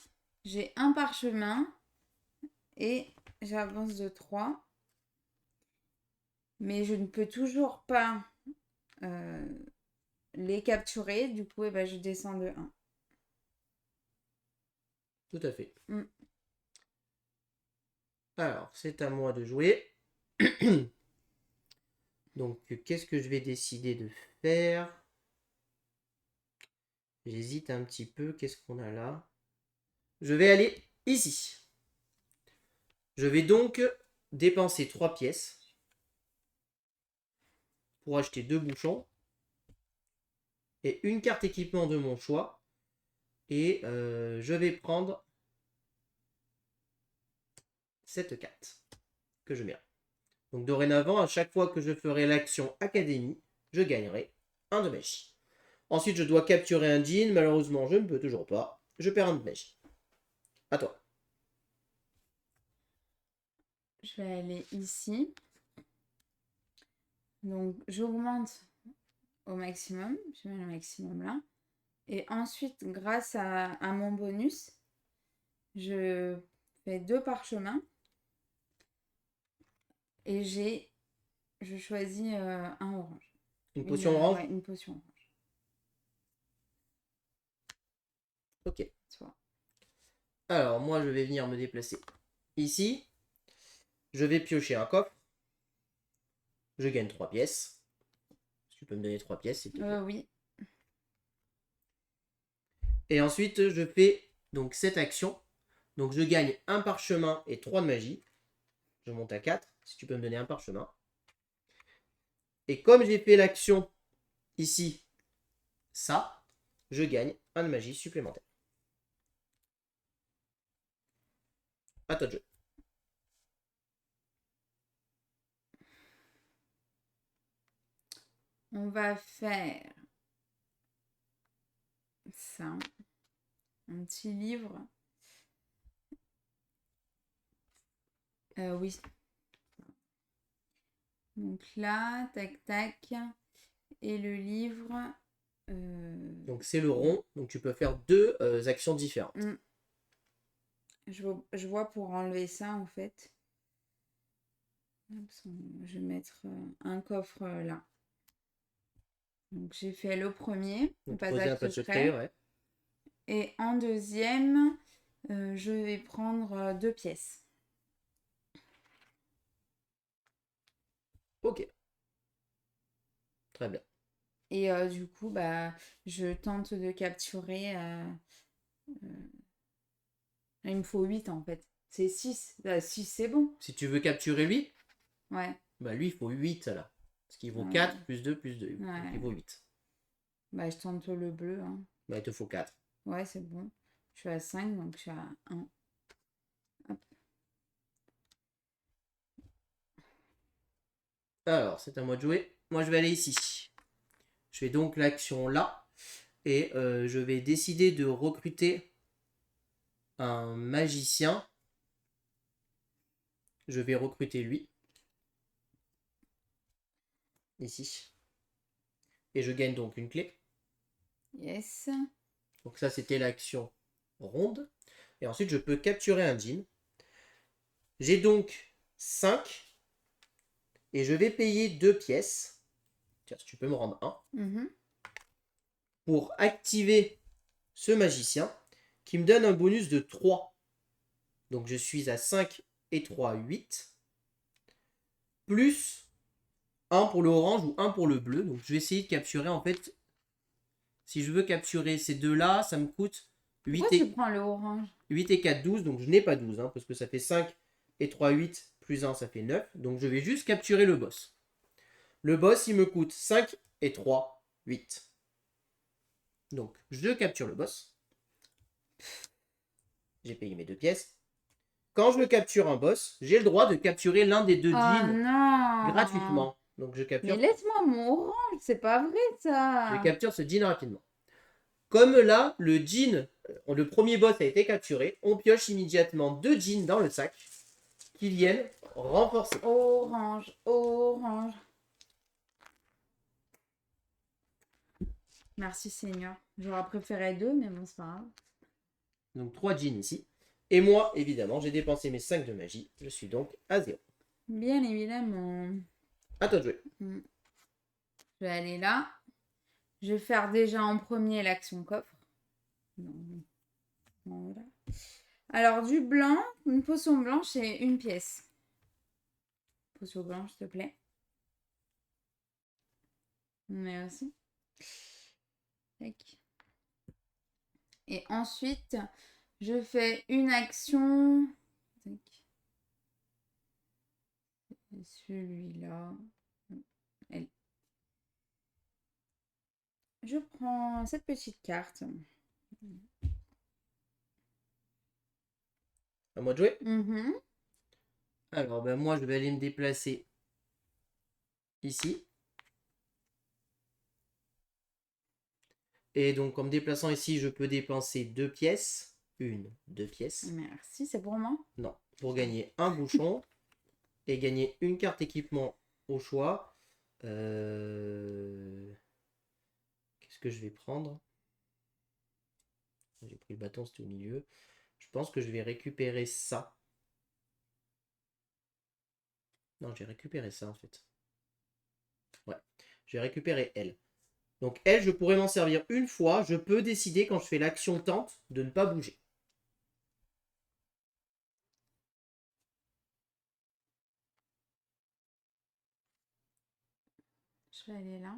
J'ai un parchemin. Et j'avance de 3. Mais je ne peux toujours pas les capturer. Du coup, ben, je descends de 1. Tout à fait. Alors, c'est à moi de jouer. Donc, qu'est-ce que je vais décider de faire? J'hésite un petit peu. Qu'est-ce qu'on a là? Je vais aller ici. Je vais donc dépenser 3 pièces pour acheter 2 bouchons et une carte équipement de mon choix. Et je vais prendre cette carte que je mets là. Donc dorénavant, à chaque fois que je ferai l'action Académie, je gagnerai un de magie. Ensuite, je dois capturer un jean. Malheureusement, je ne peux toujours pas. Je perds un de magie. À toi. Je vais aller ici. Donc, j'augmente au maximum. Je mets le maximum là. Et ensuite, grâce à mon bonus, je fais 2 parchemins. Et je choisis un orange. Une potion orange? Ouais, une potion orange. Ok. Soit. Alors, moi, je vais venir me déplacer ici. Je vais piocher un coffre. Je gagne 3 pièces. Tu peux me donner 3 pièces, s'il te plaît. Oui. Et ensuite, je fais donc cette action. Donc, je gagne un parchemin et 3 de magie. Je monte à 4. Si tu peux me donner un parchemin. Et comme j'ai fait l'action ici, ça, je gagne un de magie supplémentaire. À toi de jeu. On va faire ça. Un petit livre. Oui. Donc là, tac, tac. Et le livre. Donc, c'est le rond. Donc, tu peux faire 2 actions différentes. Je vois pour enlever ça, en fait. Je vais mettre un coffre là. Donc, j'ai fait le premier. Donc, Passage poser un peu de secret, ouais. Et en deuxième, je vais prendre 2 pièces. Ok. Très bien. Et du coup, bah, je tente de capturer. Il me faut 8 en fait. C'est 6. 6, c'est bon. Si tu veux capturer lui, Ouais. bah lui, il faut 8 là. Parce qu'il vaut Ouais. 4 plus 2 plus 2. Ouais. Donc, il vaut 8. Bah, je tente le bleu. Hein. Bah, il te faut 4. Ouais, c'est bon. Je suis à 5, donc je suis à 1. Hop. Alors, c'est à moi de jouer. Moi, je vais aller ici. Je fais donc l'action là. Et je vais décider de recruter un magicien. Je vais recruter lui. Ici. Et je gagne donc une clé. Yes. Donc ça, c'était l'action ronde. Et ensuite, je peux capturer un djinn. J'ai donc 5. Et je vais payer 2 pièces. Tiens, si tu peux me rendre 1. Pour activer ce magicien qui me donne un bonus de 3. Donc je suis à 5 et 3, 8. Plus 1 pour le orange ou 1 pour le bleu. Donc je vais essayer de capturer en fait. Si je veux capturer ces deux-là, ça me coûte 8 Pourquoi tu et, prends le orange 8 et 4, 12. Donc je n'ai pas 12 parce que ça fait 5 et 3, 8. Plus 1, ça fait 9. Donc je vais juste capturer le boss. Le boss, il me coûte 5 et 3, 8. Donc je capture le boss. J'ai payé mes 2 pièces. Quand je capture un boss, j'ai le droit de capturer l'un des 2 Oh jeans non! gratuitement. Donc Mais laisse-moi mon orange, c'est pas vrai je ça! capture ce jean rapidement. Comme là, le jean, le premier boss a été capturé, on pioche immédiatement 2 jeans dans le sac qui viennent renforcer. Orange, orange. Merci Seigneur. J'aurais préféré 2, mais bon, c'est pas grave. Donc 3 jeans ici. Et moi, évidemment, j'ai dépensé mes 5 de magie. Je suis donc à 0. Bien évidemment. À toi de jouer. Je vais aller là. Je vais faire déjà en premier l'action coffre. Non. Voilà. Alors, du blanc, une potion blanche et une pièce. Potion blanche, s'il te plaît. Merci. Tac. Et ensuite, je fais une action. Tac. Celui-là. Elle. Je prends cette petite carte. À moi de jouer. Mhm. Alors, ben, moi, je vais aller me déplacer ici. Et donc, en me déplaçant ici, je peux dépenser 2 pièces. 2 pièces. Merci, c'est pour moi. Non, pour gagner un bouchon et gagner une carte équipement au choix. Qu'est-ce que je vais prendre? J'ai pris le bâton, c'était au milieu. Je pense que je vais récupérer ça. Non, j'ai récupéré ça en fait. Ouais, je vais récupérer elle. Donc elle, je pourrais m'en servir une fois. Je peux décider quand je fais l'action tente de ne pas bouger. Je vais aller là.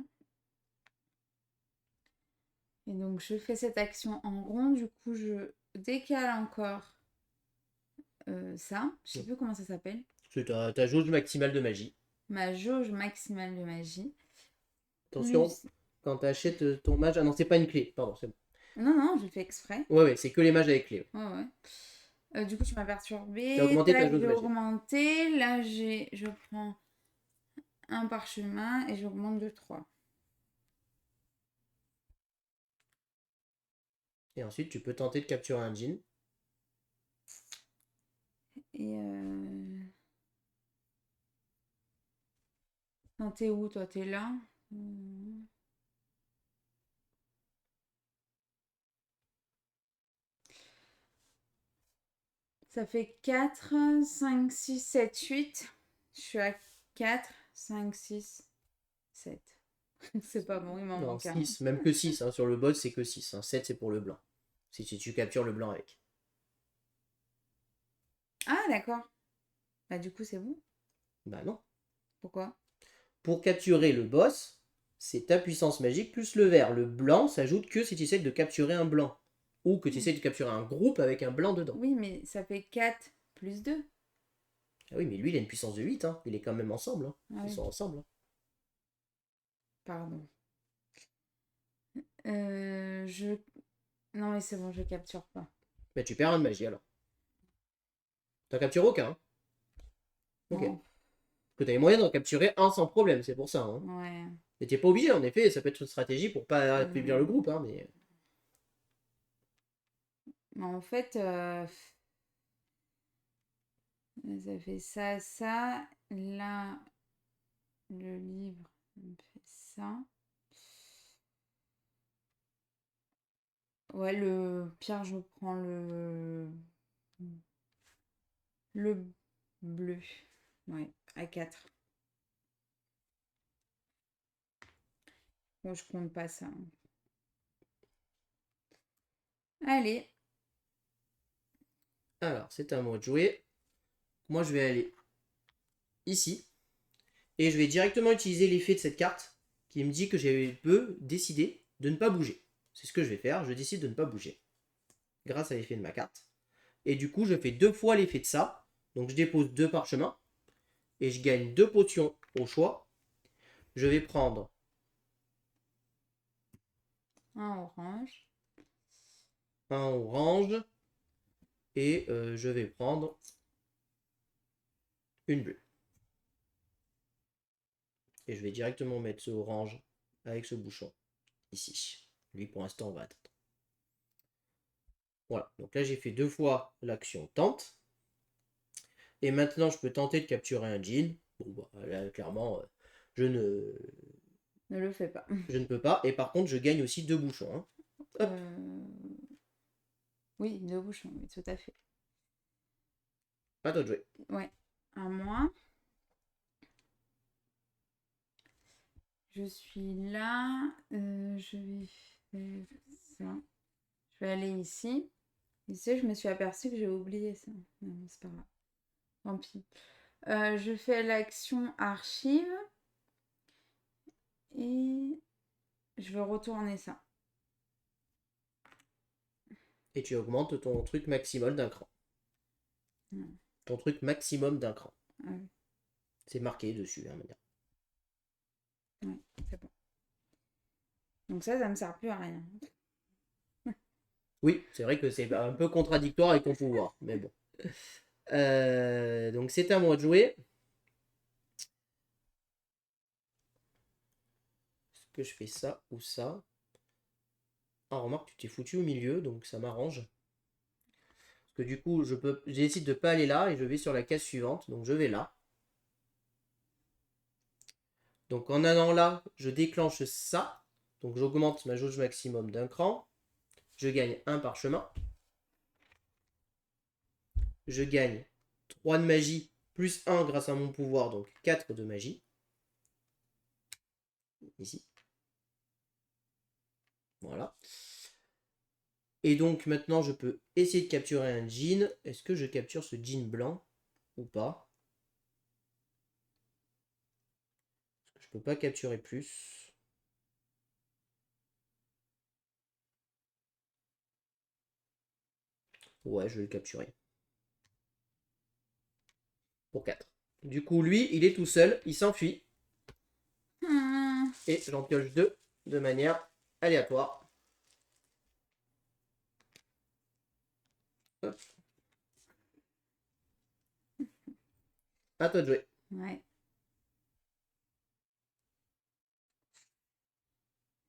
Et donc, je fais cette action en rond. Du coup, je décale encore ça. Je sais plus comment ça s'appelle. C'est ta jauge maximale de magie. Ma jauge maximale de magie. Attention, Plus... quand tu achètes ton mage... Ah non, c'est pas une clé. Pardon, c'est bon. Non, non, je fais exprès. Ouais, c'est que les mages avec clé. Ouais, ouais. Du coup, tu m'as perturbé. Tu as augmenté ta Tac, jauge de j'ai magie. augmenté. Là, je prends un parchemin et j'augmente de 3. Et ensuite, tu peux tenter de capturer un djinn. Et non, t'es où, toi? T'es là? Ça fait 4, 5, 6, 7, 8. Je suis à 4, 5, 6, 7. C'est pas bon, il m'en Non, manque un. 6. Même que 6. Hein. Sur le boss, c'est que 6. Hein. 7, c'est pour le blanc. Si tu captures le blanc avec. Ah, d'accord. Bah, du coup, c'est bon. Bah non. Pourquoi? Pour capturer le boss, c'est ta puissance magique plus le vert. Le blanc s'ajoute que si tu essaies de capturer un blanc. Ou que tu essaies de capturer un groupe avec un blanc dedans. Oui, mais ça fait 4 plus 2. Ah oui, mais lui, il a une puissance de 8. Hein. Il est quand même ensemble. Hein. Ah Ils oui. sont ensemble. Hein. Pardon. Je... Non, mais c'est bon, je capture pas. Mais tu perds un de magie alors. T'en captures aucun. Hein. Ok. Oh, Que t'as les moyens d'en capturer un sans problème, c'est pour ça. Hein. ouais. Mais t'es pas obligé, en effet, ça peut être une stratégie pour pas affaiblir le groupe. Hein, mais... Mais en fait, ça fait ça, ça. Là, le livre me fait ça. Ouais, le pire, je prends le bleu. Ouais, à 4. Bon, je compte pas ça. Allez. Alors, c'est à moi de jouer. Moi, je vais aller ici. Et je vais directement utiliser l'effet de cette carte qui me dit que je peux décider de ne pas bouger. C'est ce que je vais faire. Je décide de ne pas bouger. Grâce à l'effet de ma carte. Et du coup, je fais 2 fois l'effet de ça. Donc, je dépose 2 parchemins. Et je gagne 2 potions au choix. Je vais prendre Un orange. un orange. Et je vais prendre une bleue. Et je vais directement mettre ce orange avec ce bouchon ici. Lui, pour l'instant, on va attendre. Voilà, donc là, j'ai fait 2 fois l'action tente. Et maintenant, je peux tenter de capturer un jean. Bon, bah, là, clairement, je ne Ne le fais pas. je ne peux pas. Et par contre, je gagne aussi 2 bouchons. Hein. Hop. Oui, 2 bouchons, oui, tout à fait. À toi de jouer. Ouais, à moi. Je suis là. Je vais faire ça. Je vais aller ici. Ici, je me suis aperçue que j'ai oublié ça. Non, c'est pas grave. Tant pis. Je fais l'action archive. Et je vais retourner ça. Et tu augmentes ton truc maximum d'un cran. Non. Ton truc maximum d'un cran. Ouais. C'est marqué dessus, hein, manière. Ouais, c'est bon. Donc ça me sert plus à rien. Oui, c'est vrai que c'est un peu contradictoire avec ton pouvoir, mais bon. Donc c'est à moi de jouer. Est-ce que je fais ça ou ça? Ah, remarque, tu t'es foutu au milieu, donc ça m'arrange. Parce que du coup, je décide de pas aller là et je vais sur la case suivante. Donc je vais là. Donc en allant là, je déclenche ça. Donc j'augmente ma jauge maximum d'un cran. Je gagne un parchemin. Je gagne 3 de magie plus 1 grâce à mon pouvoir, donc 4 de magie. Ici. Voilà. Et donc maintenant, je peux essayer de capturer un jean. Est-ce que je capture ce jean blanc ou pas? Parce que je peux pas capturer plus. Ouais, je vais le capturer. Pour 4. Du coup, lui, il est tout seul, il s'enfuit. Et j'en pioche 2 de manière aléatoire. Hop. À toi de jouer. Ouais.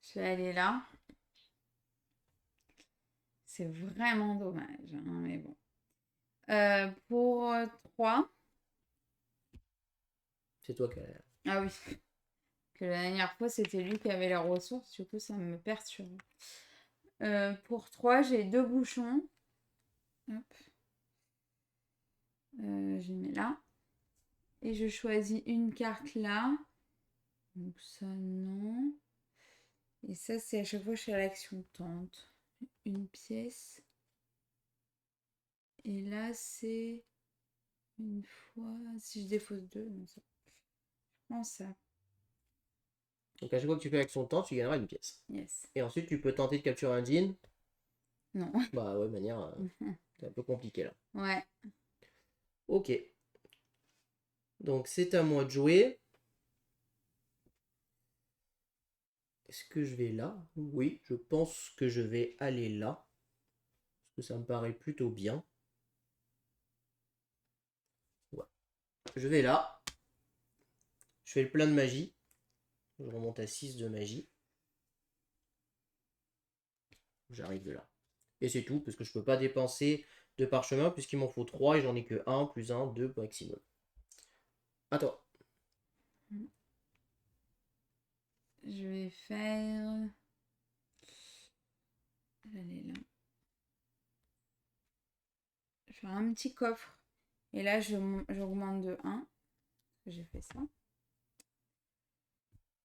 Je vais aller là. C'est vraiment dommage, hein, mais bon. Pour 3. C'est toi qui as... Ah oui. Que la dernière fois, c'était lui qui avait les ressources. Du coup, ça me perturbe. Pour 3, j'ai 2 bouchons. Hop. Je les mets là. Et je choisis une carte là. Donc ça, non. Et ça, c'est à chaque fois que je fais l'action tente. Une pièce. Et là, c'est une fois... Si je défausse 2, non, ça... je prends ça. Donc à chaque fois que tu fais l'action de temps, tu gagneras une pièce. Yes. Et ensuite, tu peux tenter de capturer un jean. Non. Bah ouais, de manière... c'est un peu compliqué là. Ouais. Ok. Donc c'est à moi de jouer. Est-ce que je vais là? Oui, je pense que je vais aller là. Parce que ça me paraît plutôt bien. Ouais. Je vais là. Je fais le plein de magie. Je remonte à 6 de magie. J'arrive de là. Et c'est tout, parce que je peux pas dépenser de parchemin, puisqu'il m'en faut 3 et j'en ai que 1, plus 1, 2 maximum. À toi. Je vais faire... J'allais là. Je vais faire un petit coffre. Et là, j'augmente de 1. J'ai fait ça.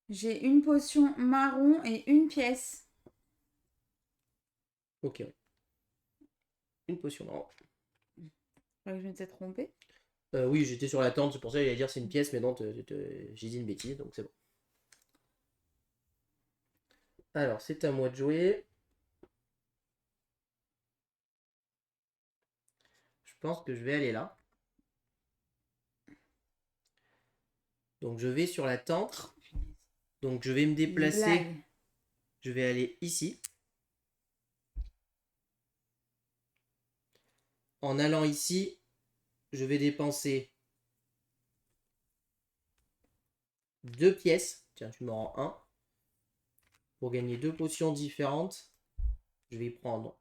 J'ai une potion marron et une pièce. Ok. Une potion marron. Je crois que je m'étais trompée. Oui, j'étais sur la tente, c'est pour ça que j'allais dire c'est une pièce, mais non, j'ai dit une bêtise, donc c'est bon. Alors, c'est à moi de jouer. Je pense que je vais aller là. Donc, je vais sur la tente. Donc, je vais me déplacer. Je vais aller ici. en allant ici, je vais dépenser 2 pièces. Tiens, tu m'en rends 1. Pour gagner 2 potions différentes, je vais prendre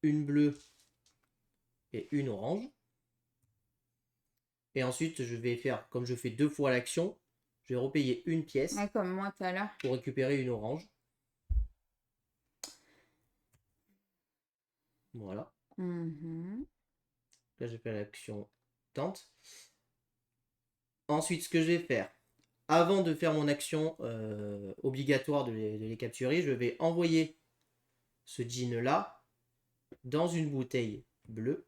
une bleue et une orange. Et ensuite, je vais faire, comme je fais 2 fois l'action, je vais repayer une pièce Ouais, comme moi tout à l'heure. pour récupérer une orange. Voilà. Là, j'ai fait l'action tente. Ensuite, ce que je vais faire, avant de faire mon action obligatoire de les capturer, je vais envoyer ce jean-là dans une bouteille bleue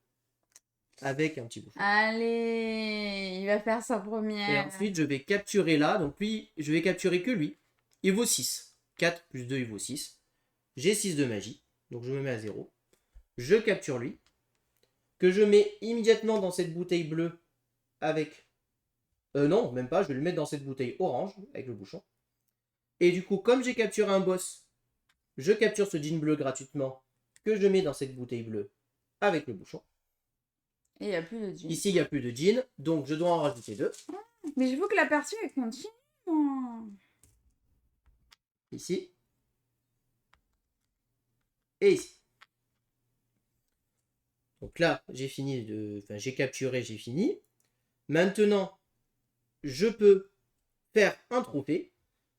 avec un petit bouchon. Allez, il va faire sa Et première. ensuite, je vais capturer là. Donc lui, je vais capturer que lui. Il vaut 6. 4 plus 2, il vaut 6. J'ai 6 de magie. Donc je me mets à 0. Je capture lui. Que je mets immédiatement dans cette bouteille bleue avec... non, même pas. Je vais le mettre dans cette bouteille orange avec le bouchon. Et du coup, comme j'ai capturé un boss, je capture ce jean bleu gratuitement que je mets dans cette bouteille bleue avec le bouchon. Et il n'y a plus de jean. Ici, il n'y a plus de jean. Donc je dois en rajouter 2. Mais je veux que l'aperçu elle continue. Ici. Et ici. Donc là, j'ai fini de... Enfin, j'ai capturé, j'ai fini. Maintenant, je peux faire un trophée,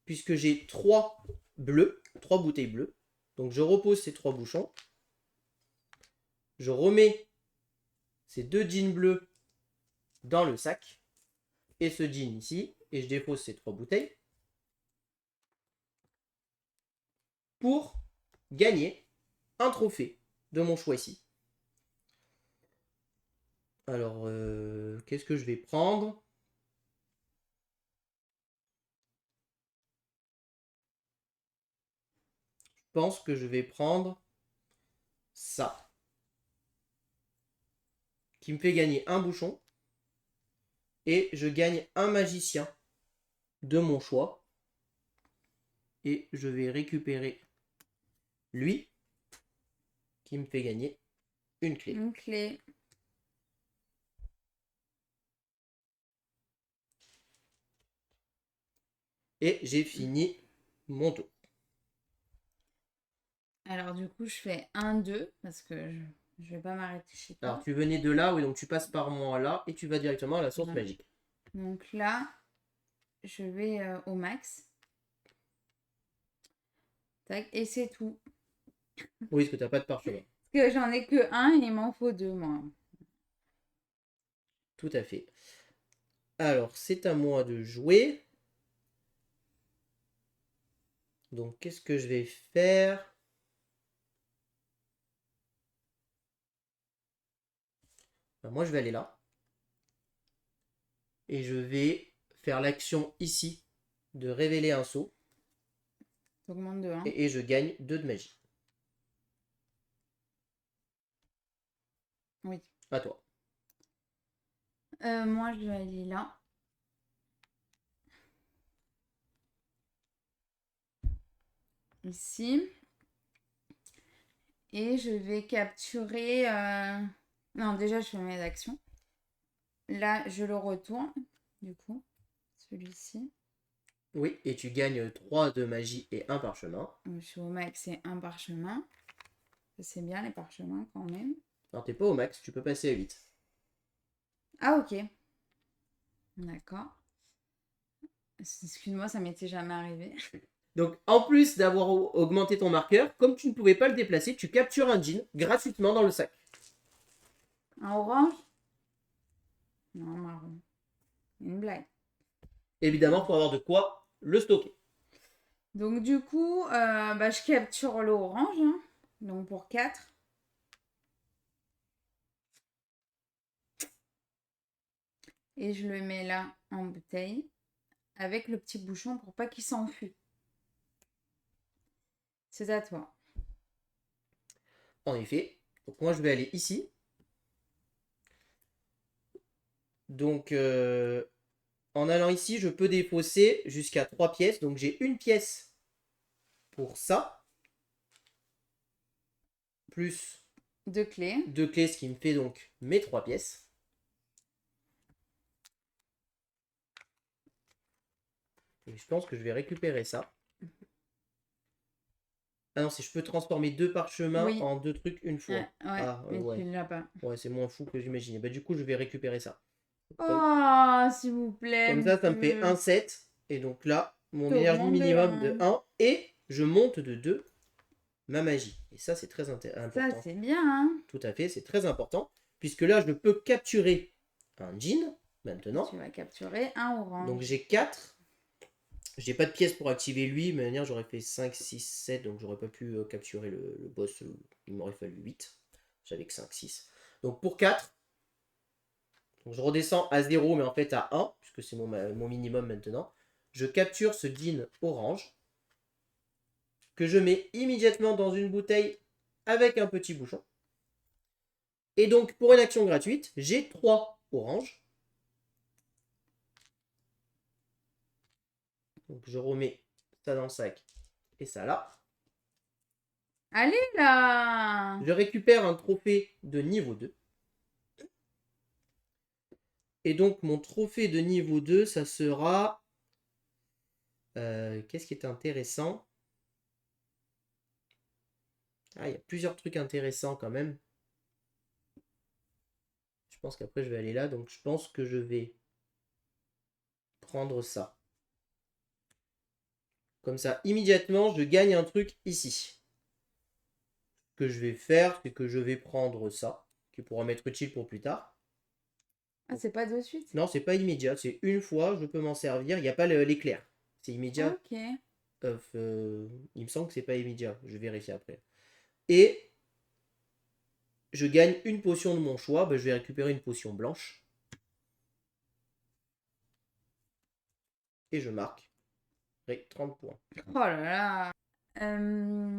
puisque j'ai 3 bleus, 3 bouteilles bleues. Donc je repose ces 3 bouchons. Je remets ces 2 jeans bleus dans le sac. Et ce jean ici. Et je dépose ces 3 bouteilles. Pour gagner un trophée de mon choix ici. Alors, qu'est-ce que je vais prendre ? Je pense que je vais prendre ça. Qui me fait gagner un bouchon. Et je gagne un magicien de mon choix. Et je vais récupérer lui. Qui me fait gagner une clé. Une clé. Et j'ai fini mon tour. Alors du coup, je fais 1, 2, parce que je vais pas m'arrêter chez toi. Alors tu venais de là, oui, donc tu passes par moi là, et tu vas directement à la source magique. Donc là, je vais au max. Tac, et c'est tout. Oui, parce que t'as pas de parchemin. Parce que j'en ai que 1 et il m'en faut 2, moi. Tout à fait. Alors, c'est à moi de jouer. Donc, qu'est-ce que je vais faire ? Ben, moi, je vais aller là. Et je vais faire l'action ici de révéler un sceau. T'augmentes de 1. Et je gagne 2 de magie. Oui. À toi. Moi, je vais aller là. Ici. Et je vais capturer... Non, déjà, je fais mes actions. Là, je le retourne, du coup. Celui-ci. Oui, et tu gagnes 3 de magie et 1 parchemin. Je suis au max et 1 parchemin. C'est bien, les parchemins, quand même. Alors, t'es pas au max, tu peux passer à 8. Ah, ok. D'accord. Excuse-moi, ça m'était jamais arrivé. Donc, en plus d'avoir augmenté ton marqueur, comme tu ne pouvais pas le déplacer, tu captures un jean gratuitement dans le sac. Un orange? Non, marron. Une blague. Évidemment, pour avoir de quoi le stocker. Donc, du coup, je capture l'orange. Hein. Donc, pour 4. Et je le mets là en bouteille. Avec le petit bouchon pour pas qu'il s'enfuit. C'est à toi. En effet. Donc moi, je vais aller ici. Donc, en allant ici, je peux défausser jusqu'à 3 pièces. Donc, j'ai une pièce pour ça. Plus 2 clés. 2 clés, ce qui me fait donc mes 3 pièces. Et je pense que je vais récupérer ça. Ah non, si je peux transformer 2 parchemins Oui. en 2 trucs une fois. Ouais, Ah, mais ouais. tu l'as pas. Ouais, c'est moins fou que j'imaginais. Bah, du coup, je vais récupérer ça. Oh, s'il vous plaît, Comme ça me fait monsieur. 1 7. Et donc là, mon énergie Torrent de minimum de langue. 1. Et je monte de 2 ma magie. Et ça, c'est très Ça, important. c'est bien, hein. Tout à fait, c'est très important. Puisque là, je peux capturer un jean maintenant. Tu vas capturer un orange. Donc j'ai 4. J'ai pas de pièces pour activer lui. Mais manière, j'aurais fait 5, 6, 7. Donc j'aurais pas pu capturer le boss. Il m'aurait fallu 8. J'avais que 5, 6. Donc pour 4. Donc je redescends à 0, mais en fait à 1. Puisque c'est mon minimum maintenant. Je capture ce jean orange. Que je mets immédiatement dans une bouteille avec un petit bouchon. Et donc pour une action gratuite, j'ai 3 oranges. Donc je remets ça dans le sac et ça là. Allez là. Je récupère un trophée de niveau 2. Et donc mon trophée de niveau 2, ça sera... qu'est-ce qui est intéressant? Ah, il y a plusieurs trucs intéressants quand même. Je pense qu'après je vais aller là, donc je pense que je vais prendre ça. Comme ça, immédiatement, je gagne un truc ici. Ce que je vais faire, c'est que je vais prendre ça, qui pourra m'être utile pour plus tard. Ah, c'est pas de suite. Non, c'est pas immédiat, c'est une fois, je peux m'en servir. Il n'y a pas l'éclair. C'est immédiat. Ok. Il me semble que c'est pas immédiat. Je vais vérifier après. Et je gagne une potion de mon choix. Ben, je vais récupérer une potion blanche. Et je marque. 30 points. Oh là là.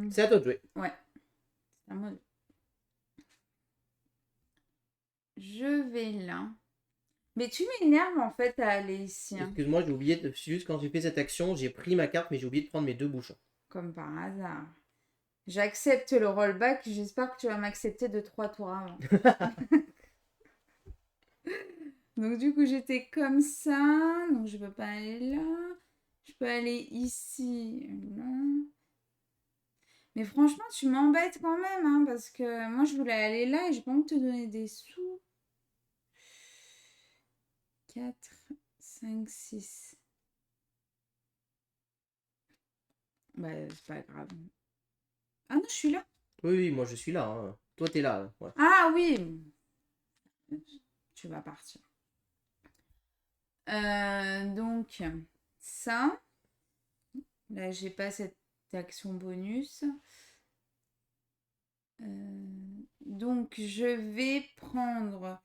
C'est à toi de jouer. Ouais. C'est à moi de- Je vais là. Mais tu m'énerves en fait à aller ici, hein. Excuse-moi, j'ai oublié. Juste quand j'ai fait cette action, j'ai pris ma carte, mais j'ai oublié de prendre mes 2 bouchons. Comme par hasard. J'accepte le rollback. J'espère que tu vas m'accepter de 3 tours avant. Donc du coup, j'étais comme ça. Donc je peux pas aller là. Je peux aller ici. Non. Mais franchement, tu m'embêtes quand même, hein, parce que moi, je voulais aller là et j'ai pas envie de te donner des sous. 4, 5, 6. Bah, c'est pas grave. Ah non, je suis là. Oui, moi je suis là. Hein. Toi, t'es là. Hein. Ouais. Ah oui. Tu vas partir. Donc, ça. Là, j'ai pas cette action bonus. Donc, je vais prendre...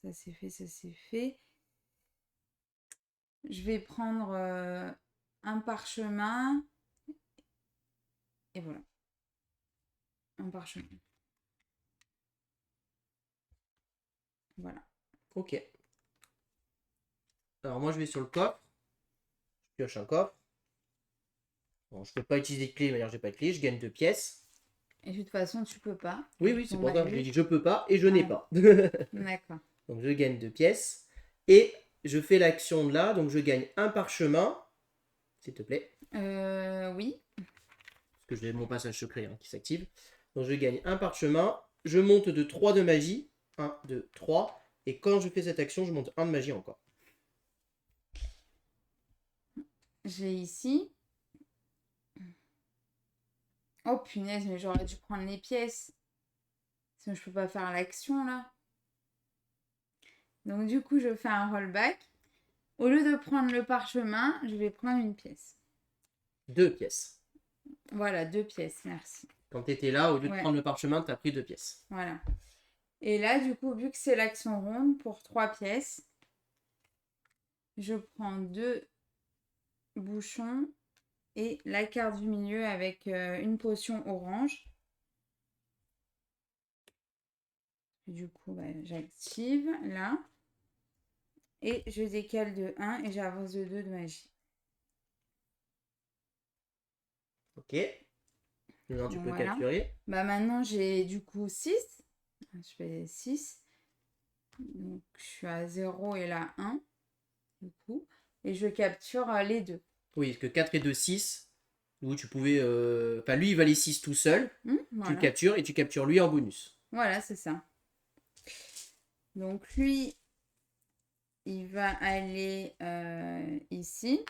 Ça c'est fait, ça c'est fait. Je vais prendre un parchemin. Et voilà. Un parchemin. Voilà. Ok. Alors moi, je vais sur le coffre. Je pioche un coffre. Bon, je peux pas utiliser de clé, mais j'ai pas de clé. Je gagne 2 pièces. Et de toute façon, tu peux pas. Oui, c'est Ton pour ça que je malus. lui ai dit je peux pas et je n'ai Ouais. pas. D'accord. Donc je gagne 2 pièces. Et je fais l'action de là, donc je gagne un parchemin, s'il te plaît. Oui. Parce que j'ai mon passage secret qui s'active. Donc je gagne un parchemin. Je monte de 3 de magie. 1, 2, 3. Et quand je fais cette action, je monte 1 de magie encore. J'ai ici. Oh punaise, mais j'aurais dû prendre les pièces. Sinon, je peux pas faire l'action là. Donc du coup, je fais un rollback. Au lieu de prendre le parchemin, je vais prendre une pièce. 2 pièces. Voilà, 2 pièces, merci. Quand tu étais là, au lieu de Ouais. prendre le parchemin, tu as pris 2 pièces. Voilà. Et là, du coup, vu que c'est l'action ronde, pour 3 pièces, je prends 2 bouchons et la carte du milieu avec une potion orange. Du coup, bah, j'active là. Et je décale de 1 et j'avance de 2 de magie. Ok. Maintenant, tu Donc, peux voilà. capturer. Bah maintenant, j'ai du coup 6. Je fais 6. Donc, je suis à 0 et là 1. Du coup. Et je capture les deux. Oui, parce que 4 et 2, 6. Où tu pouvais. Enfin, lui, il valait 6 tout seul. Tu le Voilà. captures et tu captures lui en bonus. Voilà, c'est ça. Donc, lui, il va aller ici.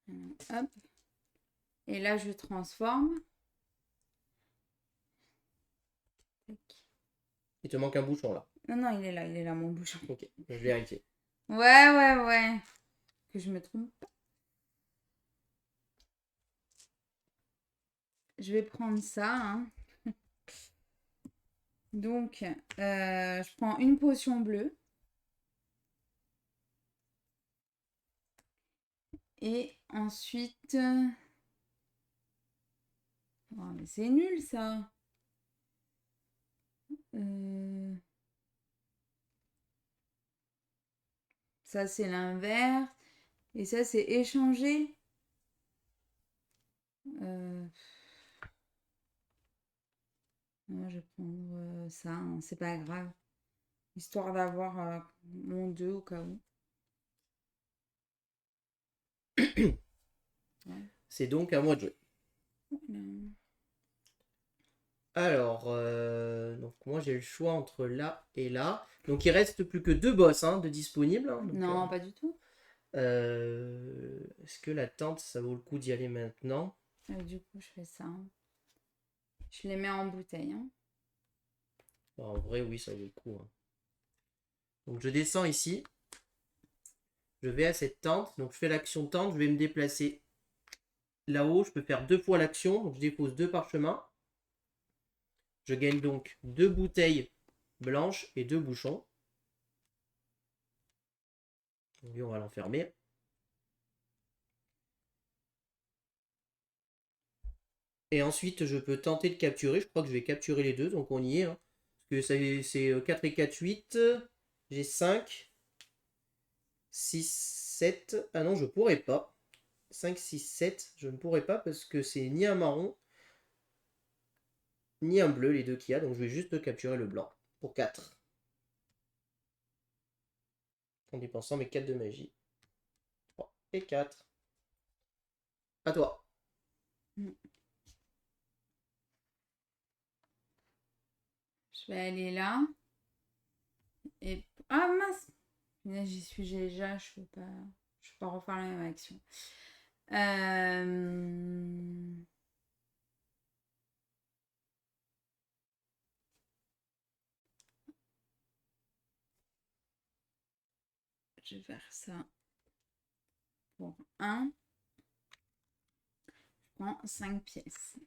Hop. Et là, je transforme. Tac. Il te manque un bouchon là. Non, non, il est là, mon bouchon. Ok, je vais vérifier. Ouais. Que je me trompe pas. Je vais prendre ça. Hein. Donc, je prends une potion bleue. Et ensuite... Oh, mais c'est nul, ça. Ça, c'est l'inverse. Et ça, c'est échanger. Non, je vais prendre ça. Hein, c'est pas grave. Histoire d'avoir mon 2 au cas où. Ouais. C'est donc à moi de jouer. Voilà. Alors, donc moi j'ai le choix entre là et là. Donc il reste plus que 2 boss de disponibles. Hein, donc, Non, pas du tout. est-ce que la tente, ça vaut le coup d'y aller maintenant? Du coup, je fais ça. Hein. Je les mets en bouteille. Hein. En vrai, oui, ça vaut le coup. Hein. Donc je descends ici. Je vais à cette tente. Donc je fais l'action tente. Je vais me déplacer là-haut. Je peux faire 2 fois l'action. Donc je dépose 2 parchemins. Je gagne donc 2 bouteilles blanches et 2 bouchons. Donc on va l'enfermer. Et ensuite, je peux tenter de capturer. Je crois que je vais capturer les deux. Donc on y est. Hein. Parce que c'est 4 et 4, 8. J'ai 5. 6, 7. Ah non, je pourrais pas. 5, 6, 7. Je ne pourrais pas parce que c'est ni un marron, ni un bleu, les deux qu'il y a. Donc je vais juste capturer le blanc. Pour 4. En dépensant mes 4 de magie. 3 et 4. À toi. Je vais aller là. Et... Ah mince! Là, j'y suis déjà. Je peux pas refaire la même action. Je vais faire ça pour 1. Je prends 5 pièces.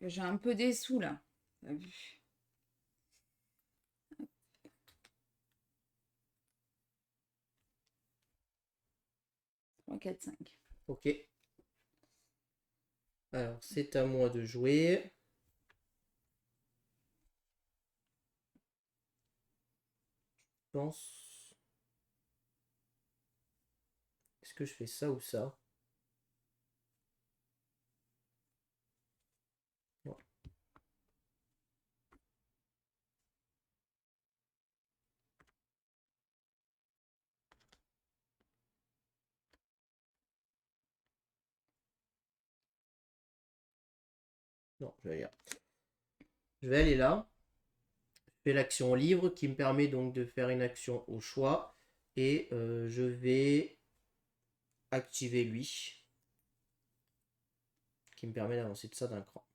J'ai un peu des sous là. T'as vu? 3, 4, 5. Ok. Alors, c'est à moi de jouer. Je pense. Est-ce que je fais ça ou ça? Non. Non, je vais aller là. Je fais l'action livre qui me permet donc de faire une action au choix. Et je vais activer lui. Qui me permet d'avancer de ça d'un cran.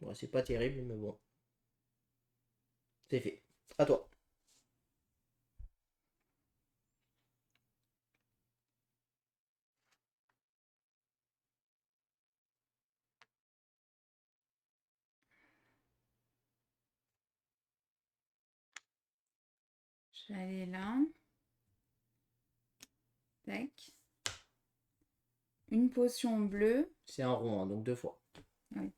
Bon, c'est pas terrible, mais bon. C'est fait. À toi. Je vais aller là. Tac. Une potion bleue. C'est un rond, donc 2 fois. Oui.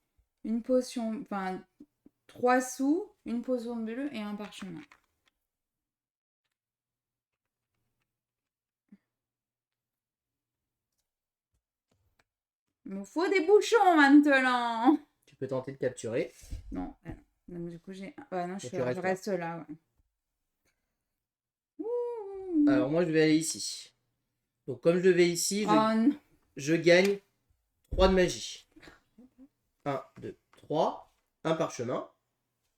une potion, enfin 3 sous, une potion bleue et un parchemin. Il me faut des bouchons maintenant. Tu peux tenter de capturer. Non, donc du coup j'ai... Ouais, non, Et je reste là, ouais. Alors moi je vais aller ici. Donc comme je vais ici, je gagne 3 de magie. 1, 2, 3. Un parchemin.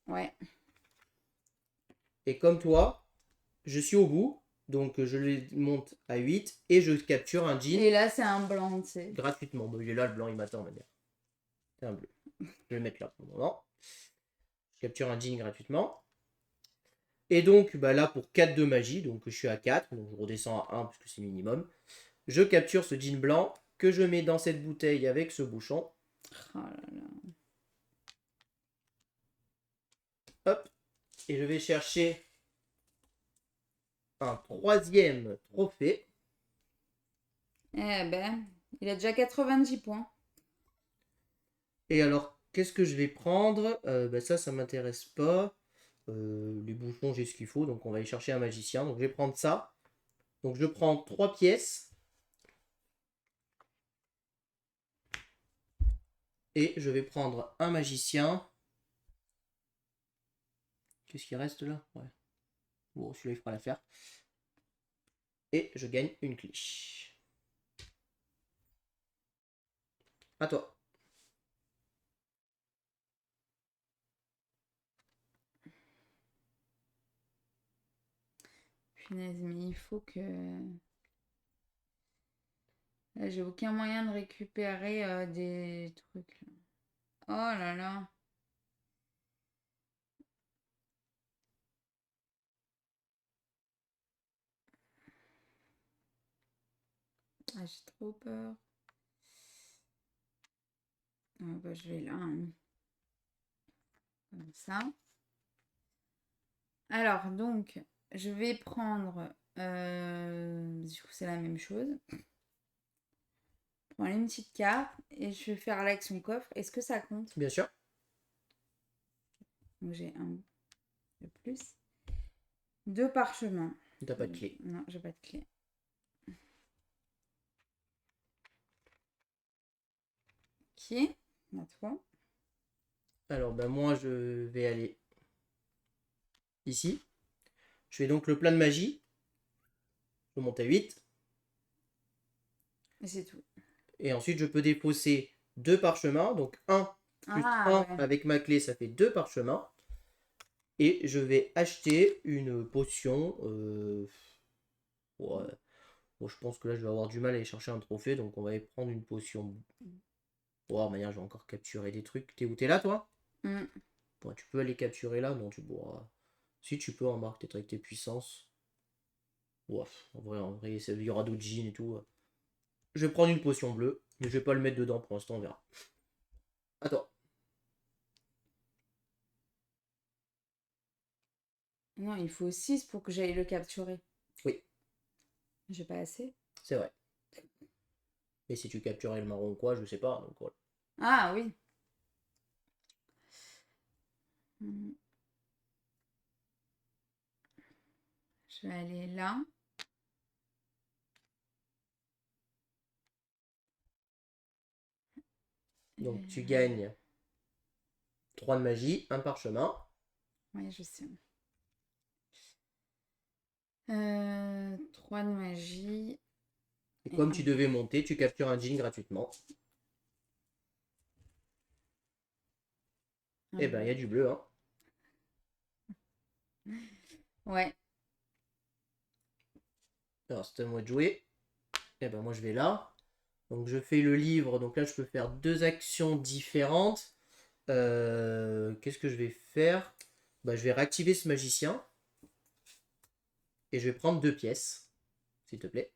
Ouais. Et comme toi, je suis au bout. Donc je les monte à 8 et je capture un jean. Et là c'est un blanc, tu sais. Gratuitement. Bon, il est là, le blanc, il m'attend, manière. C'est un bleu. Je vais le mettre là pour le moment. Je capture un jean gratuitement. Et donc bah là pour 4 de magie, donc je suis à 4, donc je redescends à 1 puisque c'est minimum. Je capture ce jean blanc que je mets dans cette bouteille avec ce bouchon. Oh là là. Hop. Et je vais chercher un 3e trophée. Eh ben, il a déjà 90 points. Et alors, qu'est-ce que je vais prendre? Ça m'intéresse pas. Les bouchons, j'ai ce qu'il faut, donc on va aller chercher un magicien. Donc je vais prendre ça. Donc je prends 3 pièces. Et je vais prendre un magicien. Qu'est-ce qui reste là? Ouais. Bon, celui-là, il fera l'affaire. Et je gagne une cliche. À toi. Punaise, mais il faut que... Là, j'ai aucun moyen de récupérer des trucs. Oh là là. Ah, j'ai trop peur. Ah, bah, je vais là. Hein. Comme ça. Alors, donc, je vais prendre... Du coup, c'est la même chose. Je prends une petite carte et je vais faire l'action coffre. Est-ce que ça compte? Bien sûr. Donc, j'ai un de plus. 2 parchemins. T'as pas de clé. Non, j'ai pas de clé. Ok, à toi. Alors, moi, je vais aller ici. Je fais donc le plein de magie. Je monte à 8. Et c'est tout. Et ensuite, je peux défausser 2 parchemins. Donc 1 plus 1 ouais. avec ma clé, ça fait 2 parchemins. Et je vais acheter une potion. Ouais. Bon, je pense que là, je vais avoir du mal à aller chercher un trophée. Donc, on va aller prendre une potion. Bon, de manière, je vais encore capturer des trucs. T'es où? T'es là, toi? Bon, tu peux aller capturer là. Non, tu pourras. Si tu peux, remarque, peut-être avec tes puissances. Ouais, en vrai, il y aura d'autres jeans et tout. Je vais prendre une potion bleue. Mais je vais pas le mettre dedans pour l'instant, on verra. Attends. Non, il faut 6 pour que j'aille le capturer. Oui. J'ai pas assez. C'est vrai. Et si tu capturais le marron ou quoi, je sais pas. Donc voilà. Ah oui. Je vais aller là. Donc tu gagnes 3 de magie, un parchemin. Oui, je sais. 3 de magie. Et comme tu devais monter, tu captures un jean gratuitement. Et ben, il y a du bleu, hein. Ouais. Alors, c'est à moi de jouer. Et ben, moi, je vais là. Donc, je fais le livre. Donc là, je peux faire 2 actions différentes. Qu'est-ce que je vais faire? Je vais réactiver ce magicien. Et je vais prendre 2 pièces. S'il te plaît.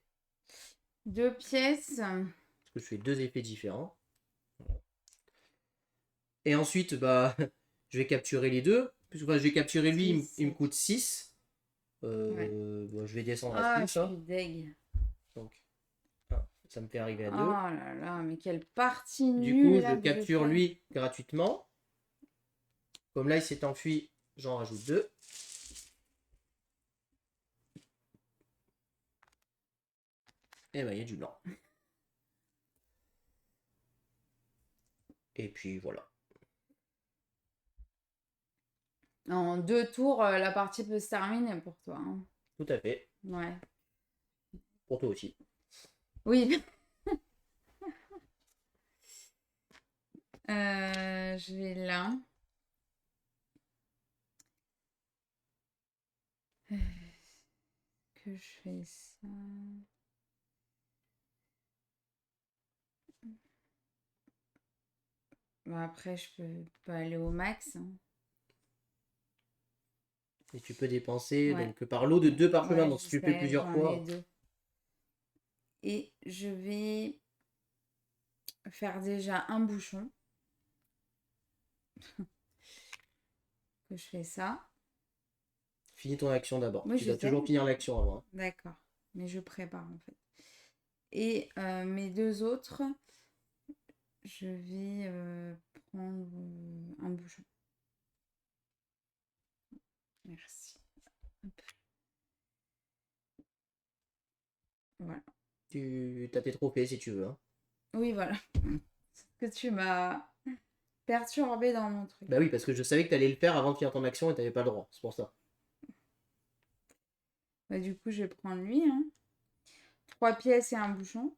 2 pièces. Parce que je fais 2 effets différents. Et ensuite, je vais capturer les deux. Puisque je vais capturer lui, il me coûte 6. Ouais. Je vais descendre à 6. Je suis deg. Donc, 1, Ça me fait arriver à Oh 2. là là, mais quelle partie Du nulle coup, là je que je capture fais. lui gratuitement. Comme là, il s'est enfui, j'en rajoute 2. Et ben, il y a du blanc. Et puis voilà. En 2 tours, la partie peut se terminer pour toi. Hein. Tout à fait. Ouais. Pour toi aussi. Oui. Je vais là. Que je fais ça. Bon, après, je peux pas aller au max. Hein. Et tu peux dépenser Ouais. donc par lot de 2 parchemins. Ouais, Donc je si tu le fais sais, plusieurs j'en ai fois. 2. Et je vais faire déjà un bouchon. Que je fais ça. Finis ton action d'abord. Oui, Tu je dois sais. toujours finir l'action avant. Hein. D'accord. Mais je prépare en fait. Et mes 2 autres, je vais prendre un bouchon. Merci. Hop. Voilà. Tu as tes trophées si tu veux. Hein. Oui, voilà. Que tu m'as perturbé dans mon truc. Bah oui, parce que je savais que tu allais le faire avant de finir ton action et tu n'avais pas le droit. C'est pour ça. Bah, du coup, je vais prendre lui. Hein. 3 pièces et un bouchon.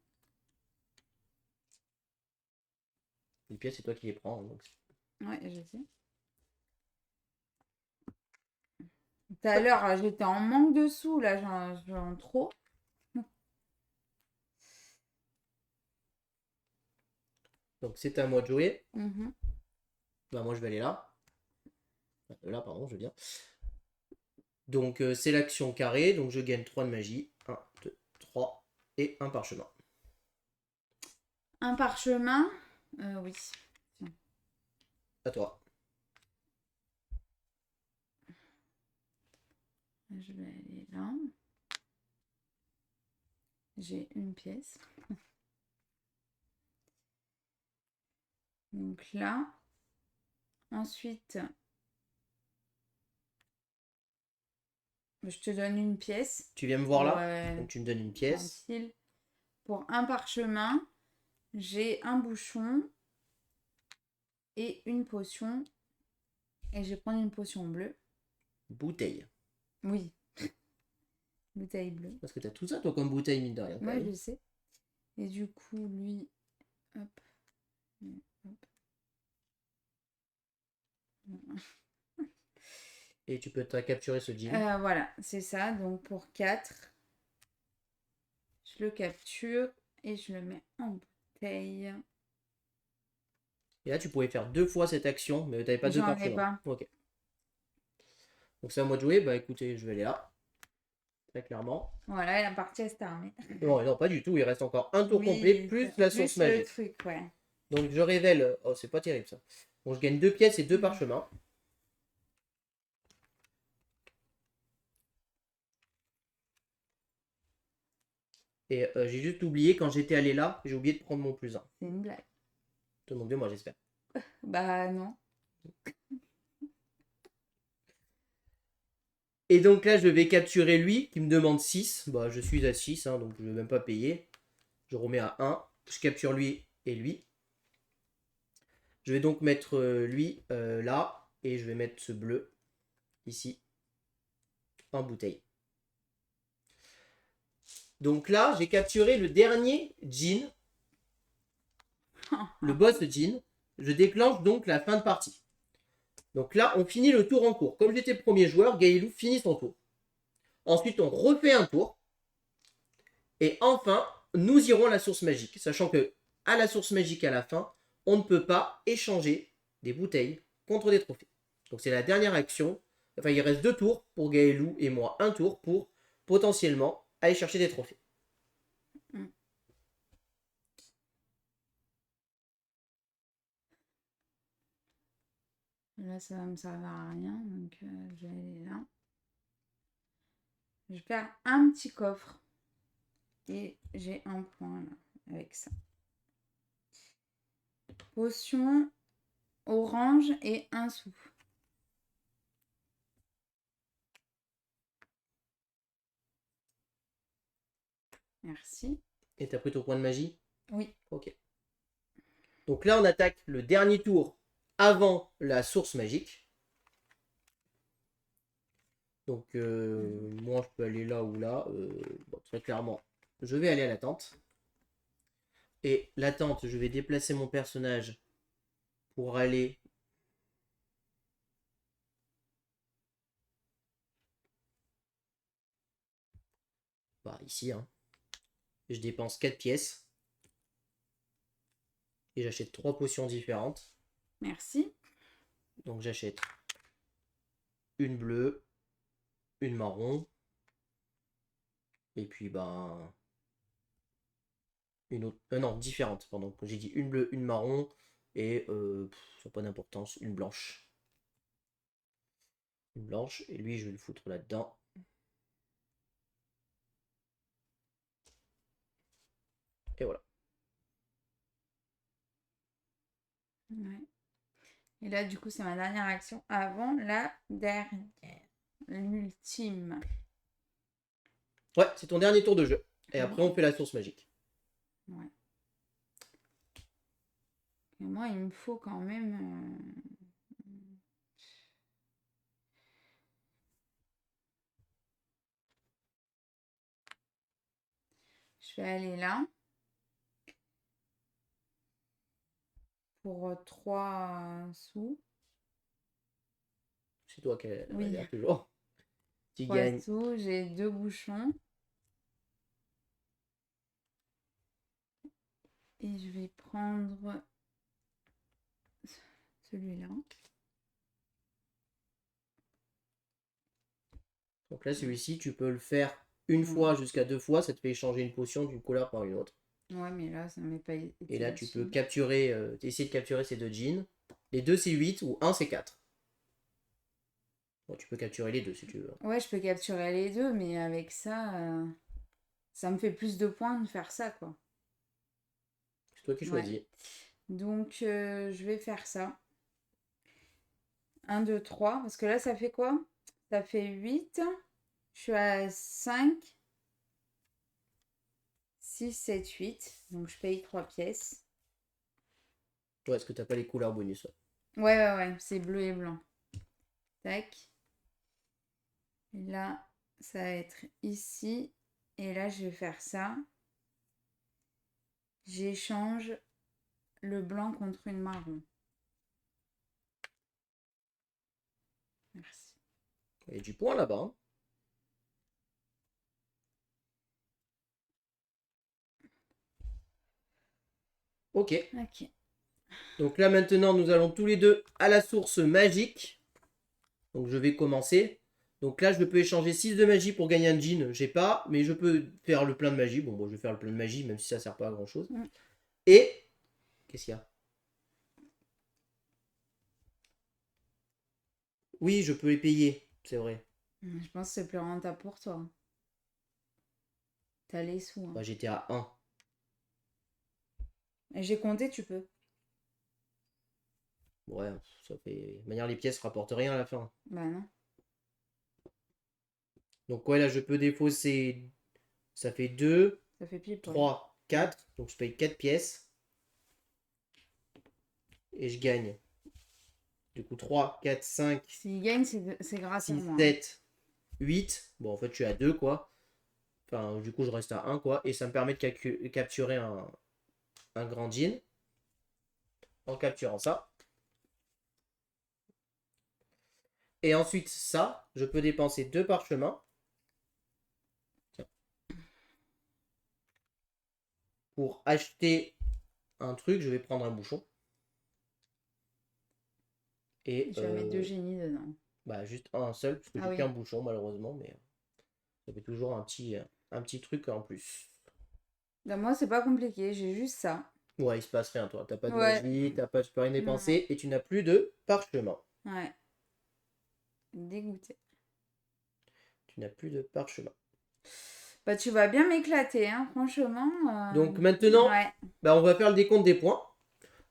Les pièces, c'est toi qui les prends. Hein, donc... Ouais, je sais. Tout à l'heure, j'étais en manque de sous. Là, j'en trop. Donc c'est à moi de jouer. Mhm. Bah moi je vais aller là. Là, pardon, je veux dire. Donc c'est l'action carrée. Donc je gagne 3 de magie. 1, 2, 3 et un parchemin. Un parchemin. Oui. Tiens. À toi. Je vais aller là. J'ai une pièce. Donc là. Ensuite, je te donne une pièce. Tu viens me voir là. Ouais, Donc tu me donnes une pièce. tranquille. Pour un parchemin, j'ai un bouchon et une potion. Et je vais prendre une potion bleue. Bouteille. Oui. Bouteille bleue. Parce que t'as tout ça toi comme bouteille mine de rien. Ouais, je sais. Et du coup, lui, hop. Hop. Et tu peux capturer ce jean. Voilà, c'est ça. Donc pour 4, je le capture et je le mets en bouteille. Et là tu pouvais faire 2 fois cette action, mais t'avais pas 2 J'en ai parchemins. pas. Ok. Donc c'est à moi de jouer. Bah écoutez, je vais aller là. Très clairement. Voilà, la partie est terminée. Non, non, pas du tout. Il reste encore un tour complet Oui, plus la source plus le magique. truc, ouais. Donc je révèle. Oh, c'est pas terrible ça. Bon, je gagne 2 pièces et 2 parchemins. Et j'ai juste oublié, quand j'étais allé là, j'ai oublié de prendre mon plus 1. C'est une blague. Tout le monde, moi j'espère. Bah non. Et donc là, je vais capturer lui, qui me demande 6. Bah, je suis à 6, hein, donc je ne vais même pas payer. Je remets à 1. Je capture lui et lui. Je vais donc mettre lui là. Et je vais mettre ce bleu ici en bouteille. Donc là, j'ai capturé le dernier jean. Le boss de jean. Je déclenche donc la fin de partie. Donc là, on finit le tour en cours. Comme j'étais le premier joueur, Gaëlou finit son tour. Ensuite, on refait un tour. Et enfin, nous irons à la source magique. Sachant que à la source magique à la fin, on ne peut pas échanger des bouteilles contre des trophées. Donc c'est la dernière action. Enfin, il reste 2 tours pour Gaëlou et moi. Un tour pour potentiellement aller chercher des trophées. Là, ça va me servir à rien, donc je vais aller là. Je perds un petit coffre. Et j'ai un point là. avec ça. Potion orange et 1 sou. Merci. Et t'as pris ton point de magie? Oui. Ok. Donc là, on attaque le dernier tour avant la source magique. Donc, moi, je peux aller là ou là. Bon, très clairement, je vais aller à la tente. Et la tente, je vais déplacer mon personnage pour aller... Bah, ici, hein. Je dépense 4 pièces. Et j'achète 3 potions différentes. Merci. Donc, j'achète une bleue, une marron. Et puis, ben... une autre... non, différente, pardon. J'ai dit une bleue, une marron. Et, ça n'a pas d'importance, une blanche. Une blanche. Et lui, je vais le foutre là-dedans. Et voilà. Ouais. Et là, du coup, c'est ma dernière action avant la dernière. L'ultime. Ouais, c'est ton dernier tour de jeu. Et Ah. après, on fait la source magique. Ouais. Et moi, il me faut quand même... Je vais aller là. Pour 3 sous. C'est toi qui as la Oui. manière, toujours. Tu 3 gagnes. sous, j'ai 2 bouchons. Et je vais prendre celui-là. Donc là, celui-ci, tu peux le faire une fois jusqu'à 2 fois. Ça te fait échanger une potion d'une couleur par une autre. Ouais, mais là, ça ne m'est pas été Et là, tu peux utile. capturer, essayer de capturer ces 2 jeans. Les 2, c'est 8 ou 1, c'est 4. Bon, tu peux capturer les 2 si tu veux. Ouais, je peux capturer les 2, mais avec ça, ça me fait plus de points de faire ça, quoi. C'est toi qui choisis. Ouais. Donc, je vais faire ça. 1, 2, 3. Parce que là, ça fait quoi? Ça fait 8. Je suis à 5. 6, 7, 8. Donc, je paye 3 pièces. Ouais, est-ce que t'as pas les couleurs bonus? Ouais. C'est bleu et blanc. Tac. Et là, ça va être ici. Et là, je vais faire ça. J'échange le blanc contre une marron. Merci. Il y a du point là-bas. Hein. Ok. Ok. Donc là, maintenant, nous allons tous les deux à la source magique. Donc je vais commencer. Donc là, je peux échanger 6 de magie pour gagner un jean. J'ai pas, mais je peux faire le plein de magie. Bon, je vais faire le plein de magie, même si ça sert pas à grand chose. Et. Qu'est-ce qu'il y a? Oui, je peux les payer, c'est vrai. Je pense que c'est plus rentable pour toi. T'as les sous. Hein. Bah, j'étais à 1. Et j'ai compté, tu peux. Ouais, ça fait. De manière, les pièces rapportent rien à la fin. Bah non. Donc, ouais, là, je peux défausser. Ça fait 2, Ça fait pile poil. 3, 4. Donc, je paye 4 pièces. Et je gagne. Du coup, 3, 4, 5, S'il gagne, c'est grâce à 6, moi. 7, 8. Bon, en fait, je suis à 2, quoi. Enfin, du coup, je reste à 1, quoi. Et ça me permet de capturer un grand jean. En capturant ça. Et ensuite, ça, je peux dépenser 2 parchemins. Tiens. Pour acheter un truc, je vais prendre un bouchon. Et Je vais mettre 2 génies dedans. bah, juste un seul, parce que j'ai oui. qu'un bouchon, malheureusement. Mais ça fait toujours un petit truc en plus. Bah, moi, c'est pas compliqué. J'ai juste ça. Ouais, il se passe rien, toi. T'as pas de Ouais. magie, tu peux rien Non. dépenser. Et tu n'as plus de parchemin. Ouais. Dégoûté. Tu n'as plus de parchemin. Bah, tu vas bien m'éclater, hein, franchement. Donc maintenant, Ouais. on va faire le décompte des points.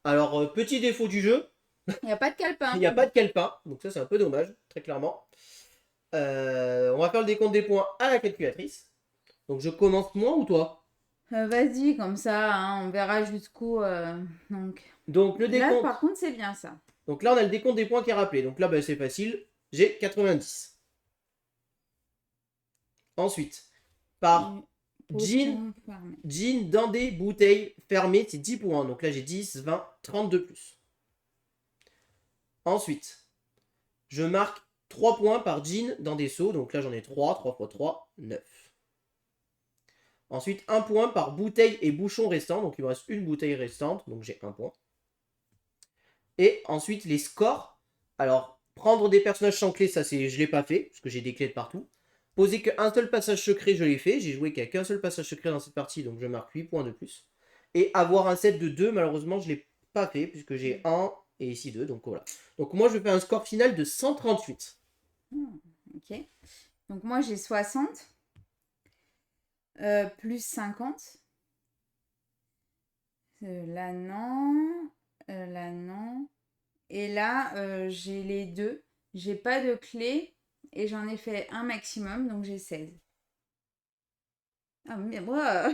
Alors, petit défaut du jeu, Il n'y a pas de calepin. il n'y a pas de calepin. Donc ça, c'est un peu dommage, très clairement. On va faire le décompte des points à la calculatrice. Donc je commence moi ou toi? Vas-y, comme ça, hein, on verra jusqu'où. Donc le Là, décompte. par contre, c'est bien ça. Donc là, on a le décompte des points qui est rappelé. Donc là, c'est facile. J'ai 90. Ensuite, par Jean dans des bouteilles fermées, c'est 10 points. Donc là, j'ai 10, 20, 30 de plus. Ensuite, je marque 3 points par Jean dans des seaux. Donc là, j'en ai 3. 3 x 3, 9. Ensuite, 1 point par bouteille et bouchon restant. Donc il me reste une bouteille restante. Donc j'ai 1 point. Et ensuite, les scores. Alors, prendre des personnages sans clé, ça, je ne l'ai pas fait. Parce que j'ai des clés de partout. Poser qu'un seul passage secret, je l'ai fait. J'ai joué qu'un seul passage secret dans cette partie. Donc je marque 8 points de plus. Et avoir un set de 2, malheureusement, je ne l'ai pas fait. Puisque j'ai 1 et ici 2. Donc voilà. Donc moi, je fais un score final de 138. Ok. Donc moi, j'ai 60. Plus 50. Là, non. Là, non. Et là, j'ai les deux. J'ai pas de clé. Et j'en ai fait un maximum. Donc j'ai 16. Ah, mais moi.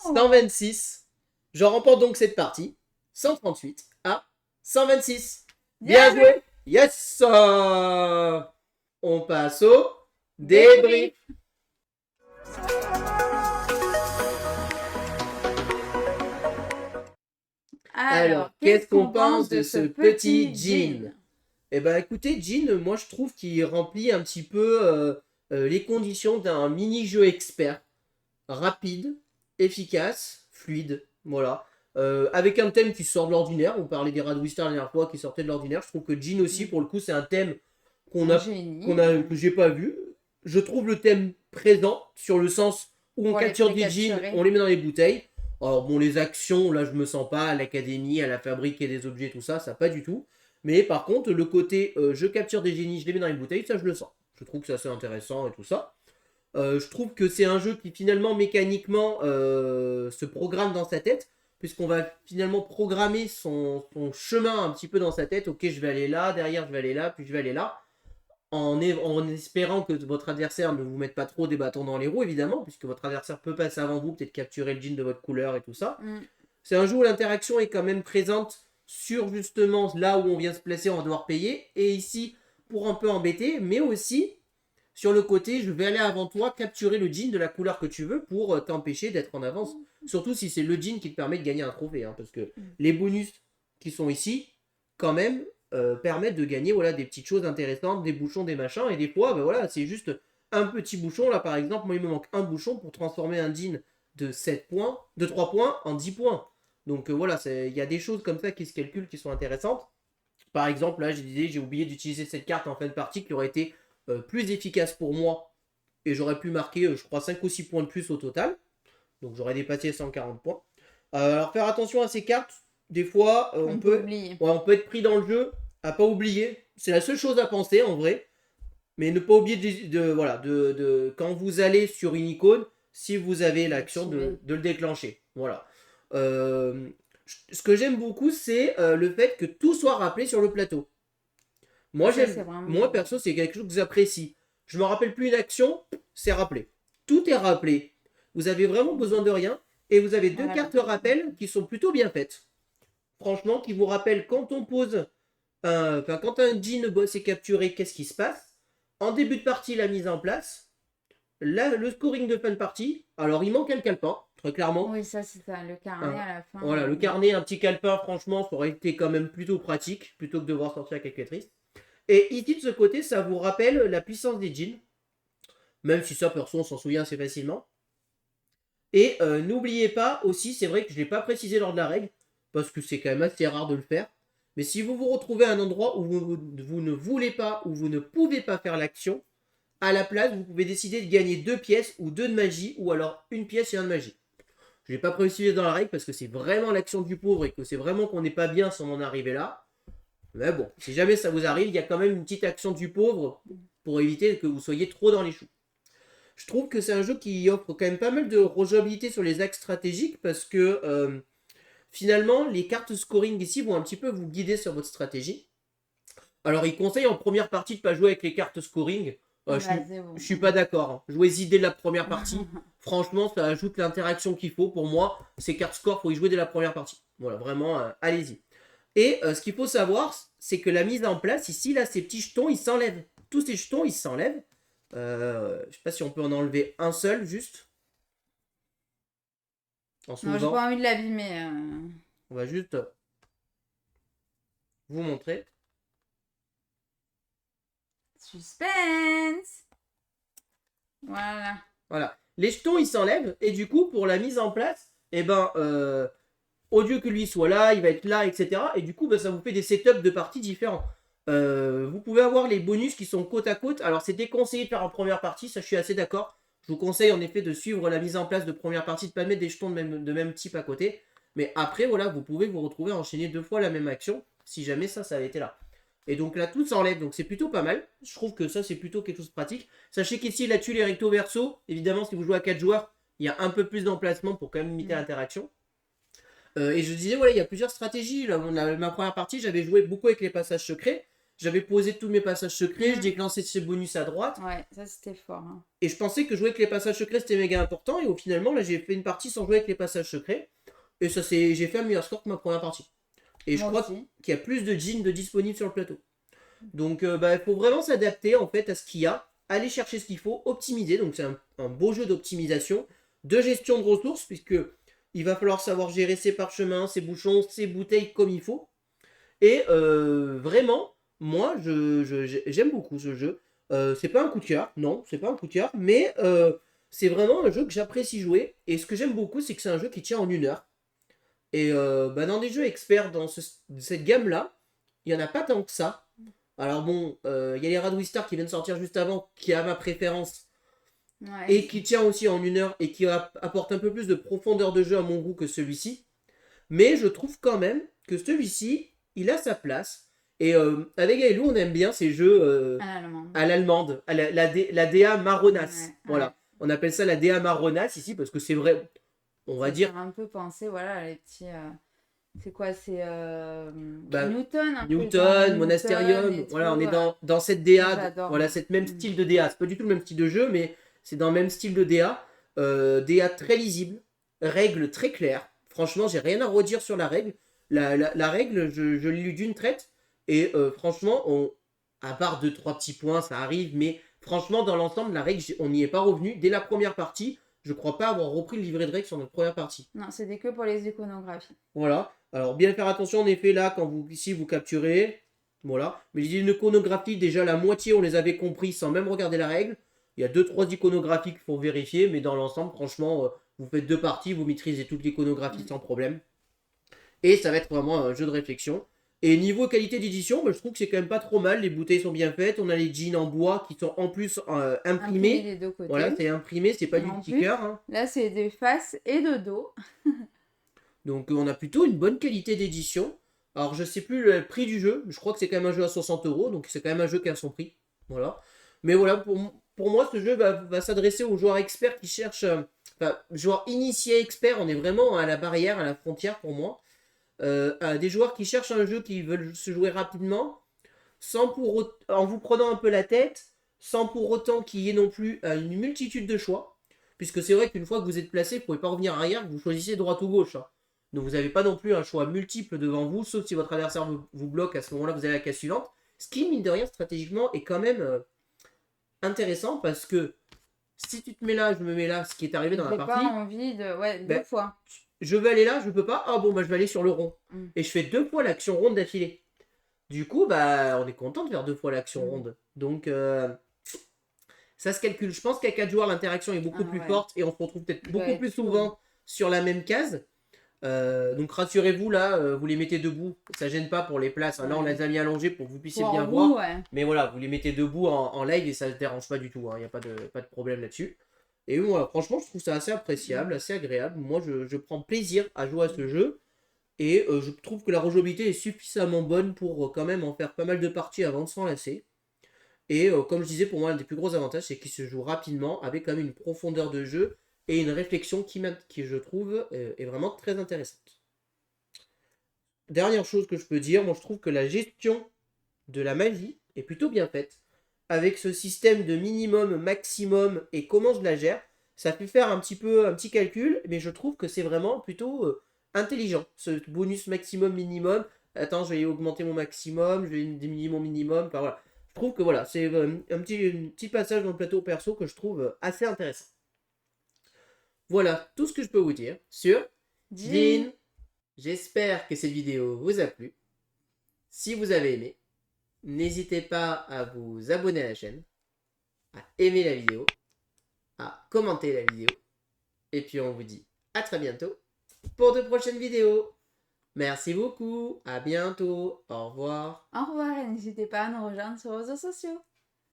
126. Je remporte donc cette partie. 138 à 126. Bien joué. Yes. On passe au débrief. Alors, qu'est-ce qu'on pense de ce petit Jean? Eh ben, écoutez, Jean, moi je trouve qu'il remplit un petit peu les conditions d'un mini-jeu expert. Rapide, efficace, fluide, voilà. Avec un thème qui sort de l'ordinaire. On parlait des Radwistar la dernière fois qui sortaient de l'ordinaire. Je trouve que Jean aussi, pour le coup, c'est un thème que j'ai pas vu. Je trouve le thème présent sur le sens où on capture des jeans, on les met dans les bouteilles. Alors bon, les actions, là je me sens pas à l'académie, à la fabriquer des objets, tout ça, ça pas du tout. Mais par contre, le côté je capture des génies, je les mets dans les bouteilles, ça je le sens. Je trouve que c'est assez intéressant et tout ça. Je trouve que c'est un jeu qui finalement mécaniquement se programme dans sa tête, puisqu'on va finalement programmer son chemin un petit peu dans sa tête. Ok, je vais aller là, derrière je vais aller là, puis je vais aller là. En espérant que votre adversaire ne vous mette pas trop des bâtons dans les roues, évidemment, puisque votre adversaire peut passer avant vous, peut-être capturer le jean de votre couleur et tout ça. C'est un jeu où l'interaction est quand même présente sur justement là où on vient se placer, on va devoir payer. Et ici, pour un peu embêter, mais aussi sur le côté, je vais aller avant toi capturer le jean de la couleur que tu veux pour t'empêcher d'être en avance. Surtout si c'est le jean qui te permet de gagner un trophée. Parce que les bonus qui sont ici, quand même, permettent de gagner des petites choses intéressantes, des bouchons, des machins. Et des fois, c'est juste un petit bouchon. Là, par exemple, moi, il me manque un bouchon pour transformer un jean de 7 points, de 3 points en 10 points. Donc il y a des choses comme ça qui se calculent qui sont intéressantes. Par exemple, là, j'ai oublié d'utiliser cette carte en fin de partie qui aurait été plus efficace pour moi. Et j'aurais pu marquer, je crois, 5 ou 6 points de plus au total. Donc j'aurais dépassé 140 points. Alors faire attention à ces cartes. Des fois, on peut être pris dans le jeu à pas oublier. C'est la seule chose à penser en vrai. Mais ne pas oublier quand vous allez sur une icône, si vous avez l'action de le déclencher. Voilà. Ce que j'aime beaucoup, c'est le fait que tout soit rappelé sur le plateau. Moi, perso, c'est quelque chose que j'apprécie. Je me rappelle plus une action, c'est rappelé. Tout est rappelé. Vous avez vraiment besoin de rien. Et vous avez deux cartes rappel qui sont plutôt bien faites. Franchement, qui vous rappellent quand on pose quand un jean boss est capturé, qu'est-ce qui se passe. En début de partie, la mise en place. Là, le scoring de fin de partie. Alors, il manque un calepin, très clairement. Oui, ça, c'est ça, le carnet à la fin. Voilà, le carnet, un petit calepin, franchement, ça aurait été quand même plutôt pratique, plutôt que de devoir sortir la calculatrice. Et ici, de ce côté, ça vous rappelle la puissance des jeans. Même si ça, perso, on s'en souvient assez facilement. Et n'oubliez pas aussi, c'est vrai que je ne l'ai pas précisé lors de la règle, parce que c'est quand même assez rare de le faire. Mais si vous vous retrouvez à un endroit où vous ne voulez pas, où vous ne pouvez pas faire l'action, à la place, vous pouvez décider de gagner 2 pièces ou 2 de magie, ou alors une pièce et 1 de magie. Je ne l'ai pas précisé dans la règle parce que c'est vraiment l'action du pauvre et que c'est vraiment qu'on n'est pas bien sans en arriver là. Mais bon, si jamais ça vous arrive, il y a quand même une petite action du pauvre pour éviter que vous soyez trop dans les choux. Je trouve que c'est un jeu qui offre quand même pas mal de rejouabilité sur les axes stratégiques parce que finalement, les cartes scoring ici vont un petit peu vous guider sur votre stratégie. Alors, il conseille en première partie de pas jouer avec les cartes scoring. Je suis pas d'accord. Hein. Jouez-y dès la première partie. Franchement, ça ajoute l'interaction qu'il faut. Pour moi, ces cartes score, faut y jouer dès la première partie. Voilà, vraiment, allez-y. Et ce qu'il faut savoir, c'est que la mise en place, ici, là, ces petits jetons, ils s'enlèvent. Tous ces jetons, ils s'enlèvent. Je sais pas si on peut en enlever un seul, juste. En Non, j'ai soulevant. pas envie de l'abîmer. On va juste vous montrer. Suspense. Voilà. Voilà. Les jetons, ils s'enlèvent. Et du coup, pour la mise en place, eh ben, au lieu que lui soit là, il va être là, etc. Et du coup, bah, ça vous fait des setups de parties différents. Vous pouvez avoir les bonus qui sont côte à côte. Alors, c'est déconseillé de faire en première partie, ça je suis assez d'accord. Je vous conseille en effet de suivre la mise en place de première partie, de ne pas mettre des jetons de même type à côté. Mais après, voilà, vous pouvez vous retrouver à enchaîner 2 fois la même action, si jamais ça avait été là. Et donc là, tout s'enlève, donc c'est plutôt pas mal. Je trouve que ça, c'est plutôt quelque chose de pratique. Sachez qu'ici, là-dessus, les recto verso, évidemment, si vous jouez à 4 joueurs, il y a un peu plus d'emplacement pour quand même limiter l'interaction. Et je disais, voilà, il y a plusieurs stratégies. Là, ma première partie, j'avais joué beaucoup avec les passages secrets. J'avais posé tous mes passages secrets, je déclenchais ces bonus à droite. Ouais, ça c'était fort. Hein. Et je pensais que jouer avec les passages secrets, c'était méga important. Et au finalement, là, j'ai fait une partie sans jouer avec les passages secrets. Et ça, j'ai fait un meilleur score que ma première partie. Et je crois qu'il y a plus de jeans de disponibles sur le plateau. Donc, il faut vraiment s'adapter en fait à ce qu'il y a. Aller chercher ce qu'il faut, optimiser. Donc, c'est un beau jeu d'optimisation, de gestion de ressources, puisque il va falloir savoir gérer ses parchemins, ses bouchons, ses bouteilles comme il faut. Et vraiment, moi, j'aime beaucoup ce jeu. C'est pas un coup de cœur, non, c'est pas un coup de cœur, mais c'est vraiment un jeu que j'apprécie jouer. Et ce que j'aime beaucoup, c'est que c'est un jeu qui tient en 1 heure. Et dans des jeux experts dans cette gamme-là, il n'y en a pas tant que ça. Alors bon, il y a les Radwistar qui viennent sortir juste avant, qui a ma préférence. Ouais, et qui tient aussi en 1 heure et qui apporte un peu plus de profondeur de jeu à mon goût que celui-ci. Mais je trouve quand même que celui-ci, il a sa place. Et avec Gaëlou, on aime bien ces jeux à l'allemande, la DA Marronas. Ouais, voilà, ouais. On appelle ça la DA Marronas ici parce que c'est vrai, on va dire. Ça un peu penser, voilà, les petits. C'est quoi, c'est Newton, un Newton, peu Monasterium. Voilà, on est dans cette DA, voilà, cette même style de DA. C'est pas du tout le même style de jeu, mais c'est dans le même style de DA. DA très lisible, règles très claires. Franchement, j'ai rien à redire sur la règle. La règle, je l'ai lu d'une traite. Et franchement, à part 2-3 petits points, ça arrive. Mais franchement, dans l'ensemble, la règle, on n'y est pas revenu. Dès la première partie, je crois pas avoir repris le livret de règles sur notre première partie. Non, c'était que pour les iconographies. Voilà. Alors, bien faire attention, en effet, là, quand vous capturez. Voilà. Mais les iconographies, déjà, la moitié, on les avait compris sans même regarder la règle. Il y a 2-3 iconographies qu'il faut vérifier. Mais dans l'ensemble, franchement, vous faites 2 parties, vous maîtrisez toute l'iconographie sans problème. Et ça va être vraiment un jeu de réflexion. Et niveau qualité d'édition, je trouve que c'est quand même pas trop mal. Les bouteilles sont bien faites. On a les jeans en bois qui sont en plus imprimés. Des deux côtés. Voilà, c'est imprimé, c'est pas du petit cœur. Hein. Là, c'est de face et de dos. Donc on a plutôt une bonne qualité d'édition. Alors je sais plus le prix du jeu. Je crois que c'est quand même un jeu à 60 €. Donc c'est quand même un jeu qui a son prix. Voilà. Mais voilà, pour moi, ce jeu va s'adresser aux joueurs experts qui cherchent... joueurs initiés experts. On est vraiment à la barrière, à la frontière pour moi. À des joueurs qui cherchent un jeu qui veulent se jouer rapidement, en vous prenant un peu la tête, sans pour autant qu'il y ait non plus une multitude de choix, puisque c'est vrai qu'une fois que vous êtes placé, vous ne pouvez pas revenir arrière, vous choisissez droite ou gauche. Hein. Donc vous n'avez pas non plus un choix multiple devant vous, sauf si votre adversaire vous bloque, à ce moment-là vous avez la case suivante. Ce qui, mine de rien, stratégiquement, est quand même intéressant, parce que si tu te mets là, je me mets là, ce qui est arrivé dans la partie... J'ai pas envie de... Ouais, 2 fois. Je veux aller là, je peux pas. Ah bon, je vais aller sur le rond. Et je fais 2 fois l'action ronde d'affilée. Du coup, on est content de faire 2 fois l'action ronde. Donc, ça se calcule. Je pense qu'à 4 joueurs, l'interaction est beaucoup plus forte et on se retrouve peut-être beaucoup plus souvent sur la même case. Donc, rassurez-vous, là, vous les mettez debout. Ça gêne pas pour les places. Hein. Là, on les a mis allongés pour que vous puissiez bien voir. Ouais. Mais voilà, vous les mettez debout en live et ça ne dérange pas du tout. Il n'y a pas de problème là-dessus. Et moi, franchement, je trouve ça assez appréciable, assez agréable. Moi, je prends plaisir à jouer à ce jeu. Et je trouve que la rejouabilité est suffisamment bonne pour quand même en faire pas mal de parties avant de s'en lasser. Et comme je disais, pour moi, un des plus gros avantages, c'est qu'il se joue rapidement, avec quand même une profondeur de jeu et une réflexion qui je trouve, est vraiment très intéressante. Dernière chose que je peux dire, moi je trouve que la gestion de la magie est plutôt bien faite. Avec ce système de minimum, maximum et comment je la gère, ça fait faire un petit calcul, mais je trouve que c'est vraiment plutôt intelligent. Ce bonus maximum, minimum, attends, je vais augmenter mon maximum, je vais diminuer mon minimum, enfin voilà. Je trouve que voilà, c'est un petit passage dans le plateau perso que je trouve assez intéressant. Voilà tout ce que je peux vous dire sur Jean, Jean. J'espère que cette vidéo vous a plu. Si vous avez aimé, n'hésitez pas à vous abonner à la chaîne, à aimer la vidéo, à commenter la vidéo. Et puis on vous dit à très bientôt pour de prochaines vidéos. Merci beaucoup, à bientôt, au revoir. au revoir et n'hésitez pas à nous rejoindre sur les réseaux sociaux.